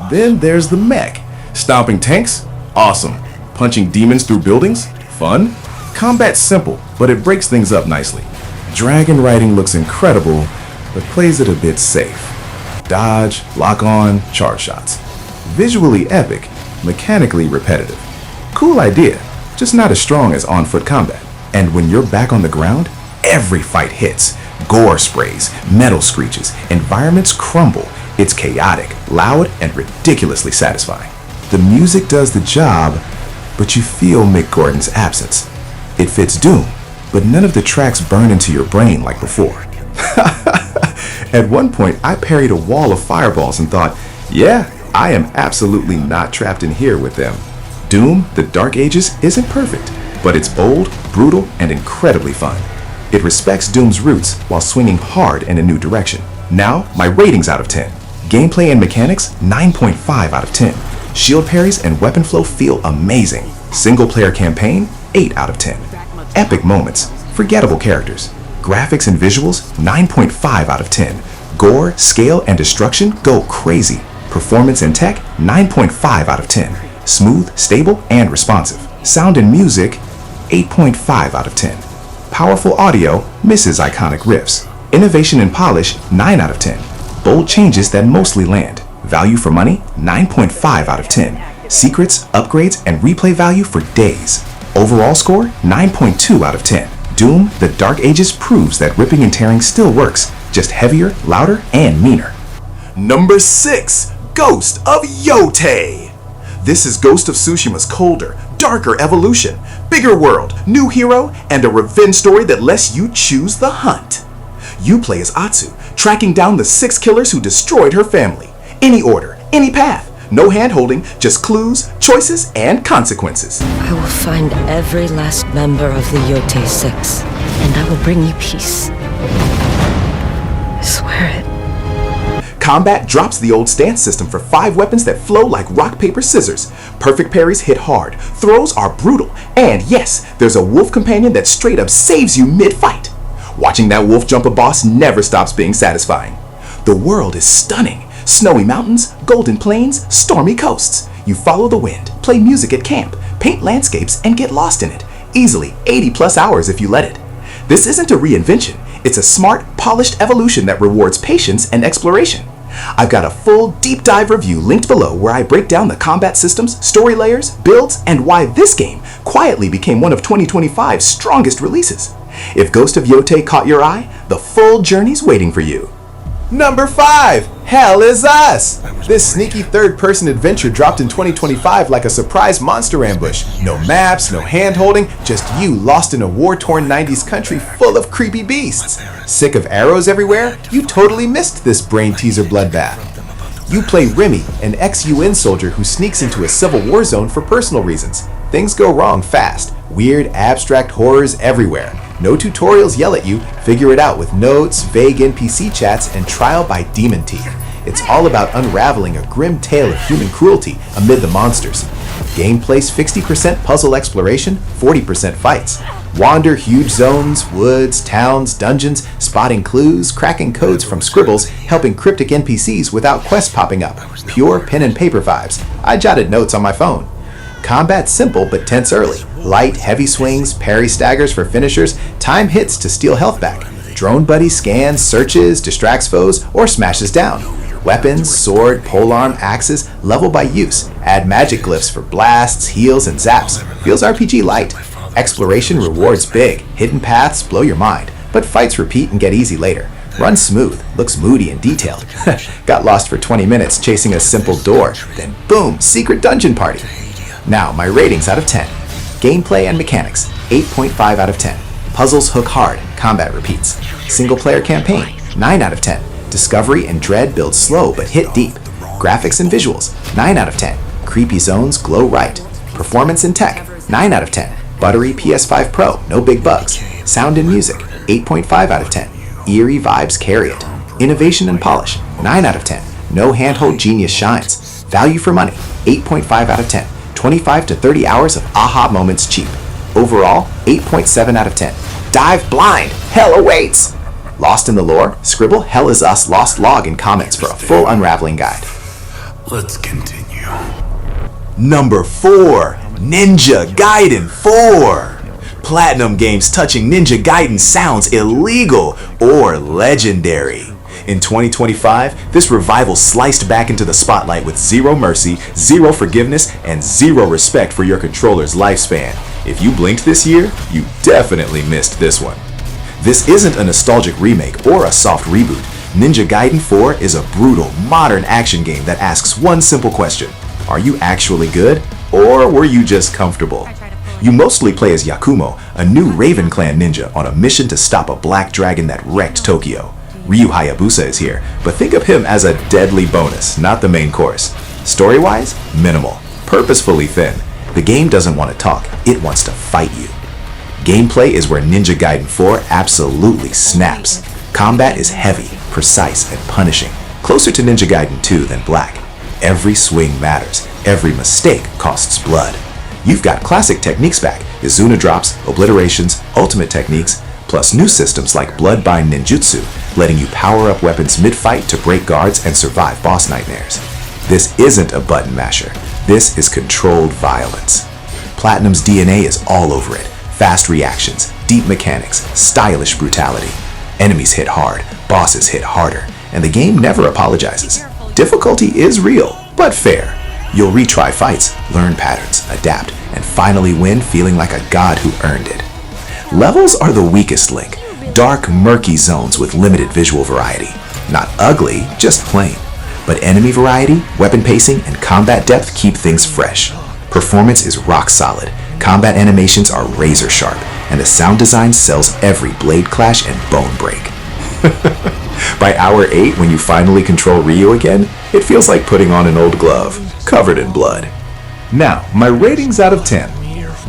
Then there's the mech. Stomping tanks? Awesome. Punching demons through buildings? Fun. Combat's simple, but it breaks things up nicely. Dragon riding looks incredible, but plays it a bit safe. Dodge, lock on, charge shots. Visually epic, mechanically repetitive. Cool idea, just not as strong as on-foot combat. And when you're back on the ground, every fight hits. Gore sprays, metal screeches, environments crumble. It's chaotic, loud, and ridiculously satisfying. The music does the job, but you feel Mick Gordon's absence. It fits Doom, but none of the tracks burn into your brain like before. At one point, I parried a wall of fireballs and thought, yeah, I am absolutely not trapped in here with them. Doom, The Dark Ages isn't perfect, but it's bold, brutal, and incredibly fun. It respects Doom's roots while swinging hard in a new direction. Now, my ratings out of 10. Gameplay and mechanics, 9.5 out of 10. Shield parries and weapon flow feel amazing. Single player campaign, 8 out of 10. Epic moments, forgettable characters. Graphics and visuals, 9.5 out of 10. Gore, scale, and destruction go crazy. Performance and tech, 9.5 out of 10. Smooth, stable, and responsive. Sound and music, 8.5 out of 10. Powerful audio misses iconic riffs. Innovation and polish, 9 out of 10. Bold changes that mostly land. Value for money, 9.5 out of 10. Secrets, upgrades, and replay value for days. Overall score, 9.2 out of 10. Doom, The Dark Ages proves that ripping and tearing still works, just heavier, louder, and meaner. Number 6, Ghost of Yotei. This is Ghost of Tsushima's colder, darker evolution, bigger world, new hero, and a revenge story that lets you choose the hunt. You play as Atsu, tracking down the 6 killers who destroyed her family. Any order, any path, no hand-holding, just clues, choices, and consequences. I will find every last member of the Yotei 6, and I will bring you peace. I swear it. Combat drops the old stance system for 5 weapons that flow like rock, paper, scissors. Perfect parries hit hard, throws are brutal, and yes, there's a wolf companion that straight up saves you mid-fight. Watching that wolf jump a boss never stops being satisfying. The world is stunning. Snowy mountains, golden plains, stormy coasts. You follow the wind, play music at camp, paint landscapes, and get lost in it. Easily 80 plus hours if you let it. This isn't a reinvention. It's a smart, polished evolution that rewards patience and exploration. I've got a full deep dive review linked below where I break down the combat systems, story layers, builds, and why this game quietly became one of 2025's strongest releases. If Ghost of Yotei caught your eye, the full journey's waiting for you. Number 5, Hell Is Us. This sneaky third-person adventure dropped in 2025 like a surprise monster ambush. No maps, no hand-holding, just you lost in a war-torn 90s country full of creepy beasts. Sick of arrows everywhere? You totally missed this brain-teaser bloodbath. You play Remy, an ex-UN soldier who sneaks into a civil war zone for personal reasons. Things go wrong fast. Weird, abstract horrors everywhere. No tutorials yell at you, figure it out with notes, vague NPC chats, and trial by demon teeth. It's all about unraveling a grim tale of human cruelty amid the monsters. Gameplay's 60% puzzle exploration, 40% fights. Wander huge zones, woods, towns, dungeons, spotting clues, cracking codes from scribbles, helping cryptic NPCs without quests popping up. Pure pen and paper vibes. I jotted notes on my phone. Combat simple but tense early. Light, heavy swings, parry staggers for finishers, time hits to steal health back. Drone buddy scans, searches, distracts foes, or smashes down. Weapons, sword, polearm, axes, level by use. Add magic glyphs for blasts, heals, and zaps. Feels RPG light. Exploration rewards big. Hidden paths blow your mind, but fights repeat and get easy later. Runs smooth, looks moody and detailed. Got lost for 20 minutes chasing a simple door, then boom, secret dungeon party. Now, my ratings out of 10. Gameplay and mechanics, 8.5 out of 10. Puzzles hook hard, combat repeats. Single player campaign, 9 out of 10. Discovery and dread build slow but hit deep. Graphics and visuals, 9 out of 10. Creepy zones glow right. Performance and tech, 9 out of 10. Buttery PS5 Pro, no big bugs. Sound and music, 8.5 out of 10. Eerie vibes carry it. Innovation and polish, 9 out of 10. No handhold genius shines. Value for money, 8.5 out of 10. 25 to 30 hours of aha moments cheap. Overall, 8.7 out of 10. Dive blind, hell awaits! Lost in the lore? Scribble Hell Is Us Lost Log in comments for a full unraveling guide. Let's continue. Number 4, Ninja Gaiden 4. Platinum Games touching Ninja Gaiden sounds illegal or legendary. In 2025, this revival sliced back into the spotlight with zero mercy, zero forgiveness, and zero respect for your controller's lifespan. If you blinked this year, you definitely missed this one. This isn't a nostalgic remake or a soft reboot. Ninja Gaiden 4 is a brutal, modern action game that asks one simple question. Are you actually good, or were you just comfortable? You mostly play as Yakumo, a new Raven Clan ninja on a mission to stop a black dragon that wrecked Tokyo. Ryu Hayabusa is here, but think of him as a deadly bonus, not the main course. Story-wise, minimal, purposefully thin. The game doesn't want to talk, it wants to fight you. Gameplay is where Ninja Gaiden 4 absolutely snaps. Combat is heavy, precise, and punishing, closer to Ninja Gaiden 2 than Black. Every swing matters, every mistake costs blood. You've got classic techniques back, Izuna drops, obliterations, ultimate techniques, plus new systems like Bloodbind Ninjutsu, letting you power up weapons mid-fight to break guards and survive boss nightmares. This isn't a button masher, this is controlled violence. Platinum's DNA is all over it. Fast reactions, deep mechanics, stylish brutality. Enemies hit hard, bosses hit harder, and the game never apologizes. Difficulty is real, but fair. You'll retry fights, learn patterns, adapt, and finally win feeling like a god who earned it. Levels are the weakest link. Dark, murky zones with limited visual variety. Not ugly, just plain. But enemy variety, weapon pacing, and combat depth keep things fresh. Performance is rock solid, combat animations are razor sharp, and the sound design sells every blade clash and bone break. By hour 8, when you finally control Ryu again, it feels like putting on an old glove, covered in blood. Now, my ratings out of 10.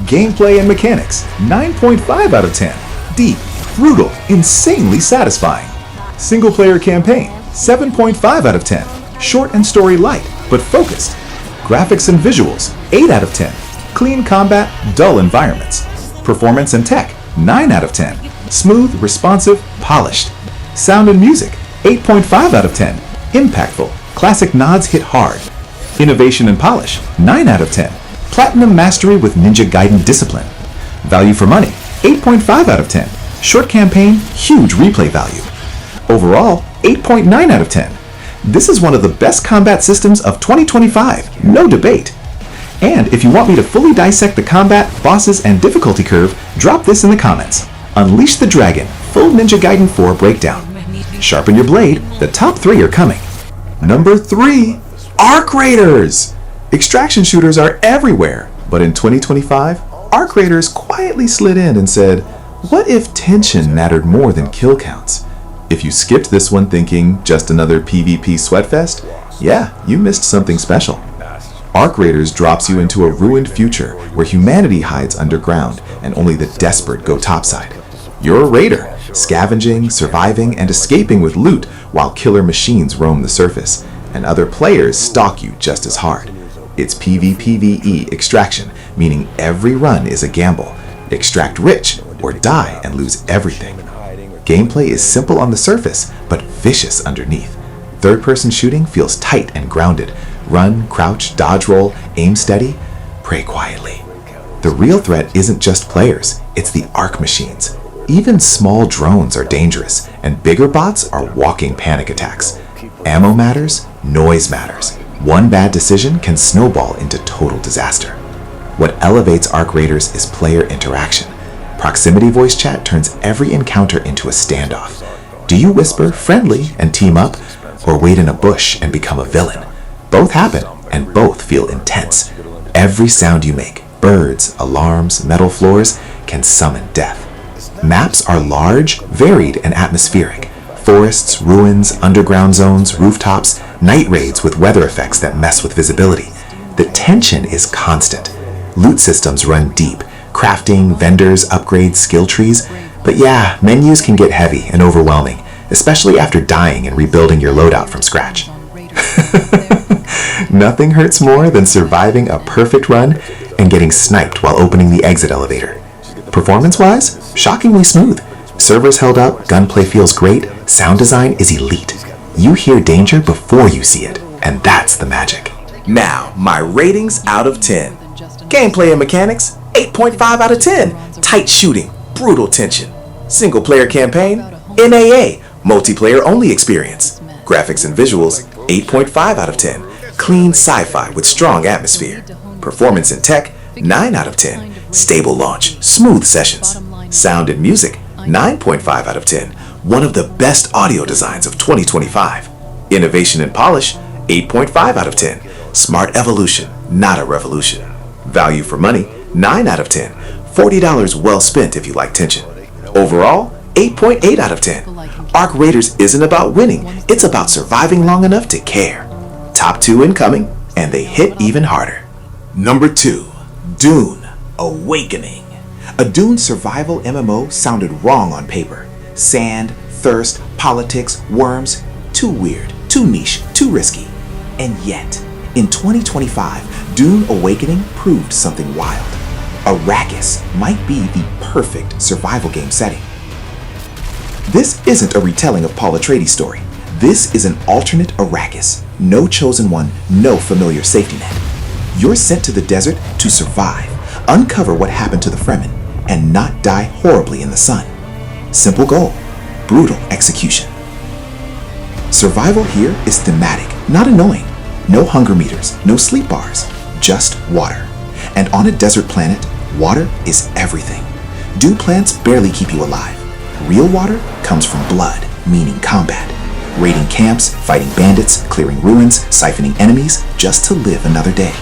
Gameplay and mechanics, 9.5 out of 10. Deep, brutal, insanely satisfying. Single player campaign, 7.5 out of 10. Short and story light, but focused. Graphics and visuals, 8 out of 10. Clean combat, dull environments. Performance and tech, 9 out of 10. Smooth, responsive, polished. Sound and music, 8.5 out of 10. Impactful, classic nods hit hard. Innovation and polish, 9 out of 10. Platinum mastery with Ninja Gaiden discipline. Value for money, 8.5 out of 10. Short campaign, huge replay value. Overall, 8.9 out of 10. This is one of the best combat systems of 2025, no debate. And if you want me to fully dissect the combat, bosses, and difficulty curve, drop this in the comments. Unleash the Dragon, full Ninja Gaiden 4 breakdown. Sharpen your blade, the top 3 are coming. Number 3, Arc Raiders! Extraction shooters are everywhere, but in 2025, Arc Raiders quietly slid in and said, what if tension mattered more than kill counts? If you skipped this one thinking just another PvP sweatfest, yeah, you missed something special. Arc Raiders drops you into a ruined future where humanity hides underground and only the desperate go topside. You're a raider, scavenging, surviving, and escaping with loot while killer machines roam the surface, and other players stalk you just as hard. It's PvPvE extraction, meaning every run is a gamble. Extract rich or die and lose everything. Gameplay is simple on the surface, but vicious underneath. Third-person shooting feels tight and grounded. Run, crouch, dodge roll, aim steady, pray quietly. The real threat isn't just players, it's the arc machines. Even small drones are dangerous, and bigger bots are walking panic attacks. Ammo matters, noise matters. One bad decision can snowball into total disaster. What elevates Arc Raiders is player interaction. Proximity voice chat turns every encounter into a standoff. Do you whisper friendly and team up, or wait in a bush and become a villain? Both happen, and both feel intense. Every sound you make, birds, alarms, metal floors, can summon death. Maps are large, varied, and atmospheric. Forests, ruins, underground zones, rooftops, night raids with weather effects that mess with visibility. The tension is constant. Loot systems run deep. Crafting, vendors, upgrades, skill trees. But yeah, menus can get heavy and overwhelming, especially after dying and rebuilding your loadout from scratch. Nothing hurts more than surviving a perfect run and getting sniped while opening the exit elevator. Performance-wise, shockingly smooth. Servers held up, gunplay feels great, sound design is elite. You hear danger before you see it, and that's the magic. Now, my ratings out of 10. Gameplay and mechanics, 8.5 out of 10. Tight shooting, brutal tension. Single player campaign, NAA, multiplayer only experience. Graphics and visuals, 8.5 out of 10. Clean sci-fi with strong atmosphere. Performance and tech, 9 out of 10. Stable launch, smooth sessions. Sound and music, 9.5 out of 10. One of the best audio designs of 2025. Innovation and polish, 8.5 out of 10. Smart evolution, not a revolution. Value for money, 9 out of 10. $40 well spent if you like tension. Overall, 8.8 out of 10. Arc Raiders isn't about winning, it's about surviving long enough to care. Top 2 incoming. and they hit even harder. Number 2. Dune Awakening. A Dune survival MMO sounded wrong on paper. Sand, thirst, politics, worms, too weird, too niche, too risky. And yet, in 2025, Dune Awakening proved something wild. Arrakis might be the perfect survival game setting. This isn't a retelling of Paul Atreides' story. This is an alternate Arrakis. No chosen one, no familiar safety net. You're sent to the desert to survive, uncover what happened to the Fremen, and not die horribly in the sun. Simple goal, brutal execution. Survival here is thematic, not annoying. No hunger meters, no sleep bars, just water. And on a desert planet, water is everything. Dew plants barely keep you alive. Real water comes from blood, meaning combat. Raiding camps, fighting bandits, clearing ruins, siphoning enemies, just to live another day.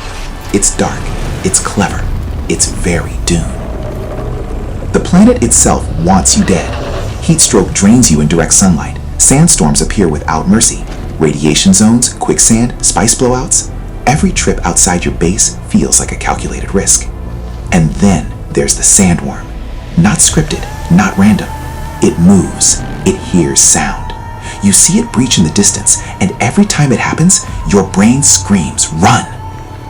It's dark, it's clever, it's very Dune. The planet itself wants you dead. Heatstroke drains you in direct sunlight. Sandstorms appear without mercy. Radiation zones, quicksand, spice blowouts. Every trip outside your base feels like a calculated risk. And then there's the sandworm. Not scripted, not random. It moves, it hears sound. You see it breach in the distance, and every time it happens, your brain screams, run.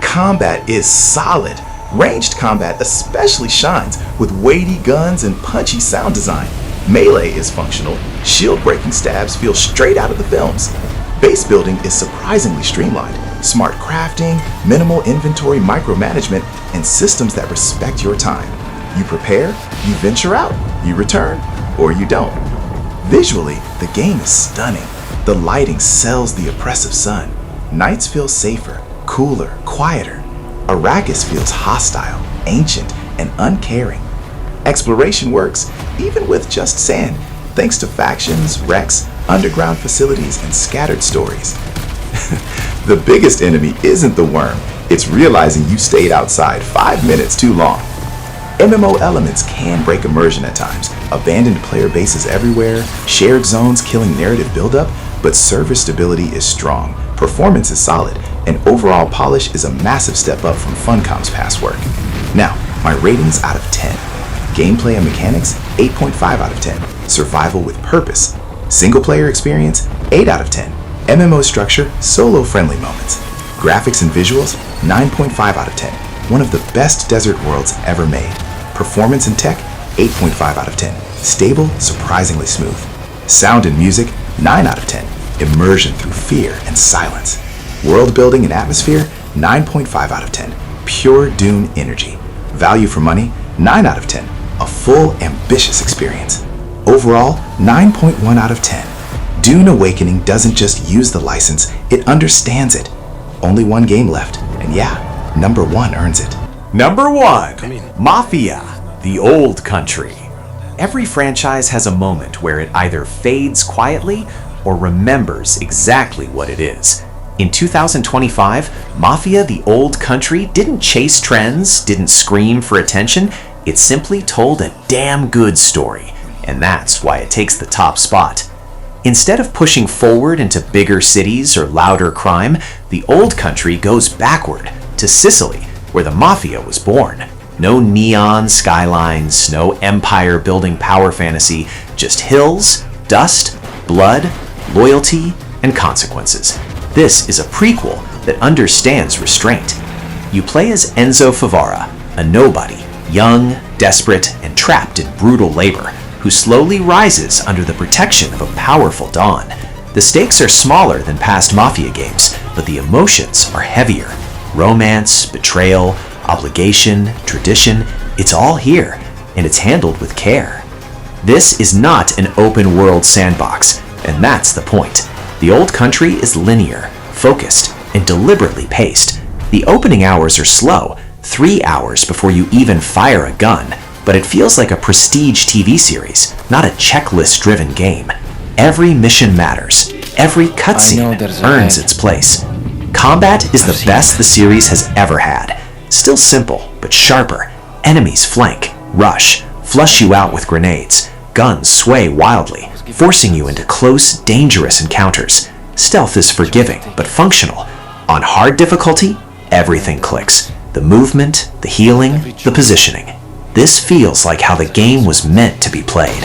Combat is solid. Ranged combat especially shines with weighty guns and punchy sound design. Melee is functional. Shield-breaking stabs feel straight out of the films. Base building is surprisingly streamlined. Smart crafting, minimal inventory micromanagement, and systems that respect your time. You prepare, you venture out, you return, or you don't. Visually, the game is stunning. The lighting sells the oppressive sun. Nights feel safer, cooler, quieter. Arrakis feels hostile, ancient, and uncaring. Exploration works, even with just sand, thanks to factions, wrecks, underground facilities, and scattered stories. The biggest enemy isn't the worm, it's realizing you stayed outside 5 minutes too long. MMO elements can break immersion at times, abandoned player bases everywhere, shared zones killing narrative buildup, but server stability is strong, performance is solid, and overall polish is a massive step up from Funcom's past work. Now, my ratings out of 10. Gameplay and mechanics, 8.5 out of 10. Survival with purpose. Single player experience, 8 out of 10. MMO structure, solo-friendly moments. Graphics and visuals, 9.5 out of 10. One of the best desert worlds ever made. Performance and tech, 8.5 out of 10. Stable, surprisingly smooth. Sound and music, 9 out of 10. Immersion through fear and silence. World building and atmosphere, 9.5 out of 10. Pure Dune energy. Value for money, 9 out of 10. A full, ambitious experience. Overall, 9.1 out of 10. Dune Awakening doesn't just use the license, it understands it. Only one game left, and yeah, number 1 earns it. Number 1, Mafia, the Old Country. Every franchise has a moment where it either fades quietly or remembers exactly what it is. In 2025, Mafia, the Old Country didn't chase trends, didn't scream for attention, it simply told a damn good story, and that's why it takes the top spot. Instead of pushing forward into bigger cities or louder crime, the Old Country goes backward to Sicily, where the Mafia was born. No neon skylines, no empire-building power fantasy, just hills, dust, blood, loyalty, and consequences. This is a prequel that understands restraint. You play as Enzo Favara, a nobody, young, desperate, and trapped in brutal labor, who slowly rises under the protection of a powerful Don. The stakes are smaller than past Mafia games, but the emotions are heavier. Romance, betrayal, obligation, tradition, it's all here, and it's handled with care. This is not an open-world sandbox, and that's the point. The Old Country is linear, focused, and deliberately paced. The opening hours are slow, 3 hours before you even fire a gun, but it feels like a prestige TV series, not a checklist-driven game. Every mission matters. Every cutscene earns its place. Combat is the best the series has ever had. Still simple, but sharper. Enemies flank, rush, flush you out with grenades. Guns sway wildly, forcing you into close, dangerous encounters. Stealth is forgiving, but functional. On hard difficulty, everything clicks. The movement, the healing, the positioning. This feels like how the game was meant to be played.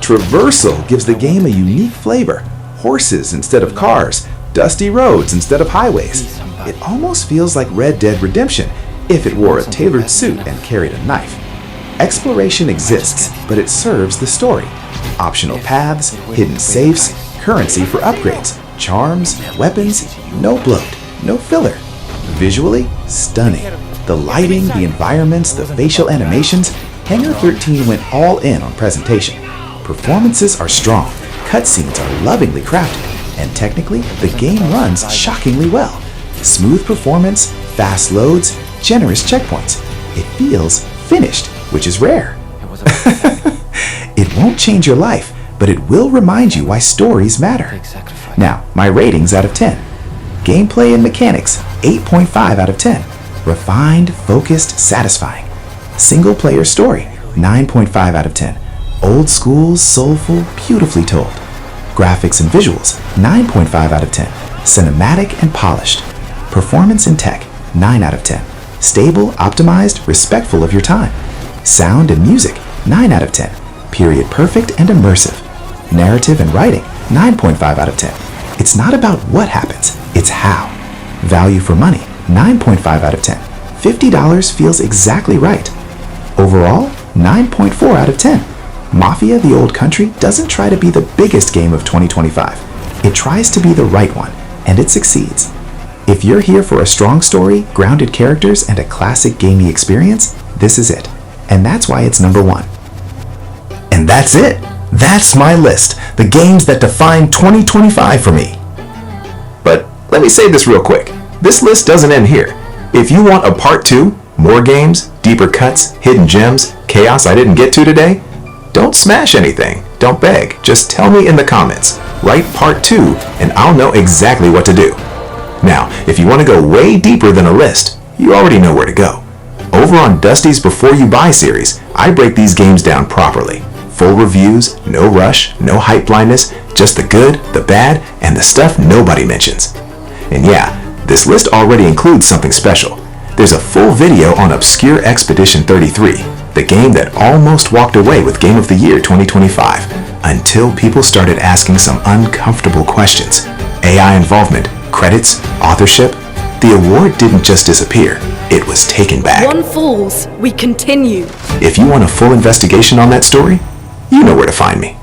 Traversal gives the game a unique flavor. Horses instead of cars, dusty roads instead of highways. It almost feels like Red Dead Redemption if it wore a tailored suit and carried a knife. Exploration exists, but it serves the story. Optional paths, hidden safes, currency for upgrades, charms, weapons, no bloat, no filler. Visually, stunning. The lighting, the environments, the facial animations, Hangar 13 went all in on presentation. Performances are strong, cutscenes are lovingly crafted, and technically, the game runs shockingly well. Smooth performance, fast loads, generous checkpoints. It feels finished, which is rare. It won't change your life, but it will remind you why stories matter. Now, my ratings out of 10. Gameplay and mechanics, 8.5 out of 10. Refined, focused, satisfying. Single player story, 9.5 out of 10. Old school, soulful, beautifully told. Graphics and visuals, 9.5 out of 10. Cinematic and polished. Performance and tech, 9 out of 10. Stable, optimized, respectful of your time. Sound and music, 9 out of 10. Period perfect and immersive. Narrative and writing, 9.5 out of 10. It's not about what happens, it's how. Value for money, 9.5 out of 10. $50 feels exactly right. Overall, 9.4 out of 10. Mafia: The Old Country doesn't try to be the biggest game of 2025. It tries to be the right one, and it succeeds. If you're here for a strong story, grounded characters, and a classic gaming experience, this is it. And that's why it's number 1. And that's it. That's my list. The games that define 2025 for me. But let me say this real quick. This list doesn't end here. If you want a part 2, more games, deeper cuts, hidden gems, chaos I didn't get to today, don't smash anything. Don't beg. Just tell me in the comments. Write part 2 and I'll know exactly what to do. Now, if you want to go way deeper than a list, you already know where to go. Over on Dusty's Before You Buy series, I break these games down properly. Full reviews, no rush, no hype blindness, just the good, the bad, and the stuff nobody mentions. And yeah, this list already includes something special. There's a full video on Obscure Expedition 33, the game that almost walked away with Game of the Year 2025, until people started asking some uncomfortable questions. AI involvement, credits, authorship. The award didn't just disappear, it was taken back. One falls, we continue. If you want a full investigation on that story, you know where to find me.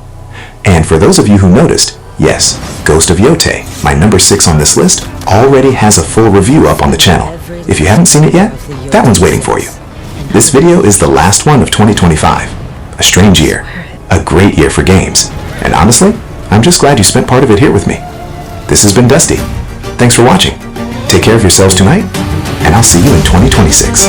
And for those of you who noticed, yes, Ghost of Yotei, my number 6 on this list, already has a full review up on the channel. If you haven't seen it yet, that one's waiting for you. This video is the last one of 2025. A strange year, a great year for games, and honestly, I'm just glad you spent part of it here with me. This has been Dusty. Thanks for watching. Take care of yourselves tonight, and I'll see you in 2026.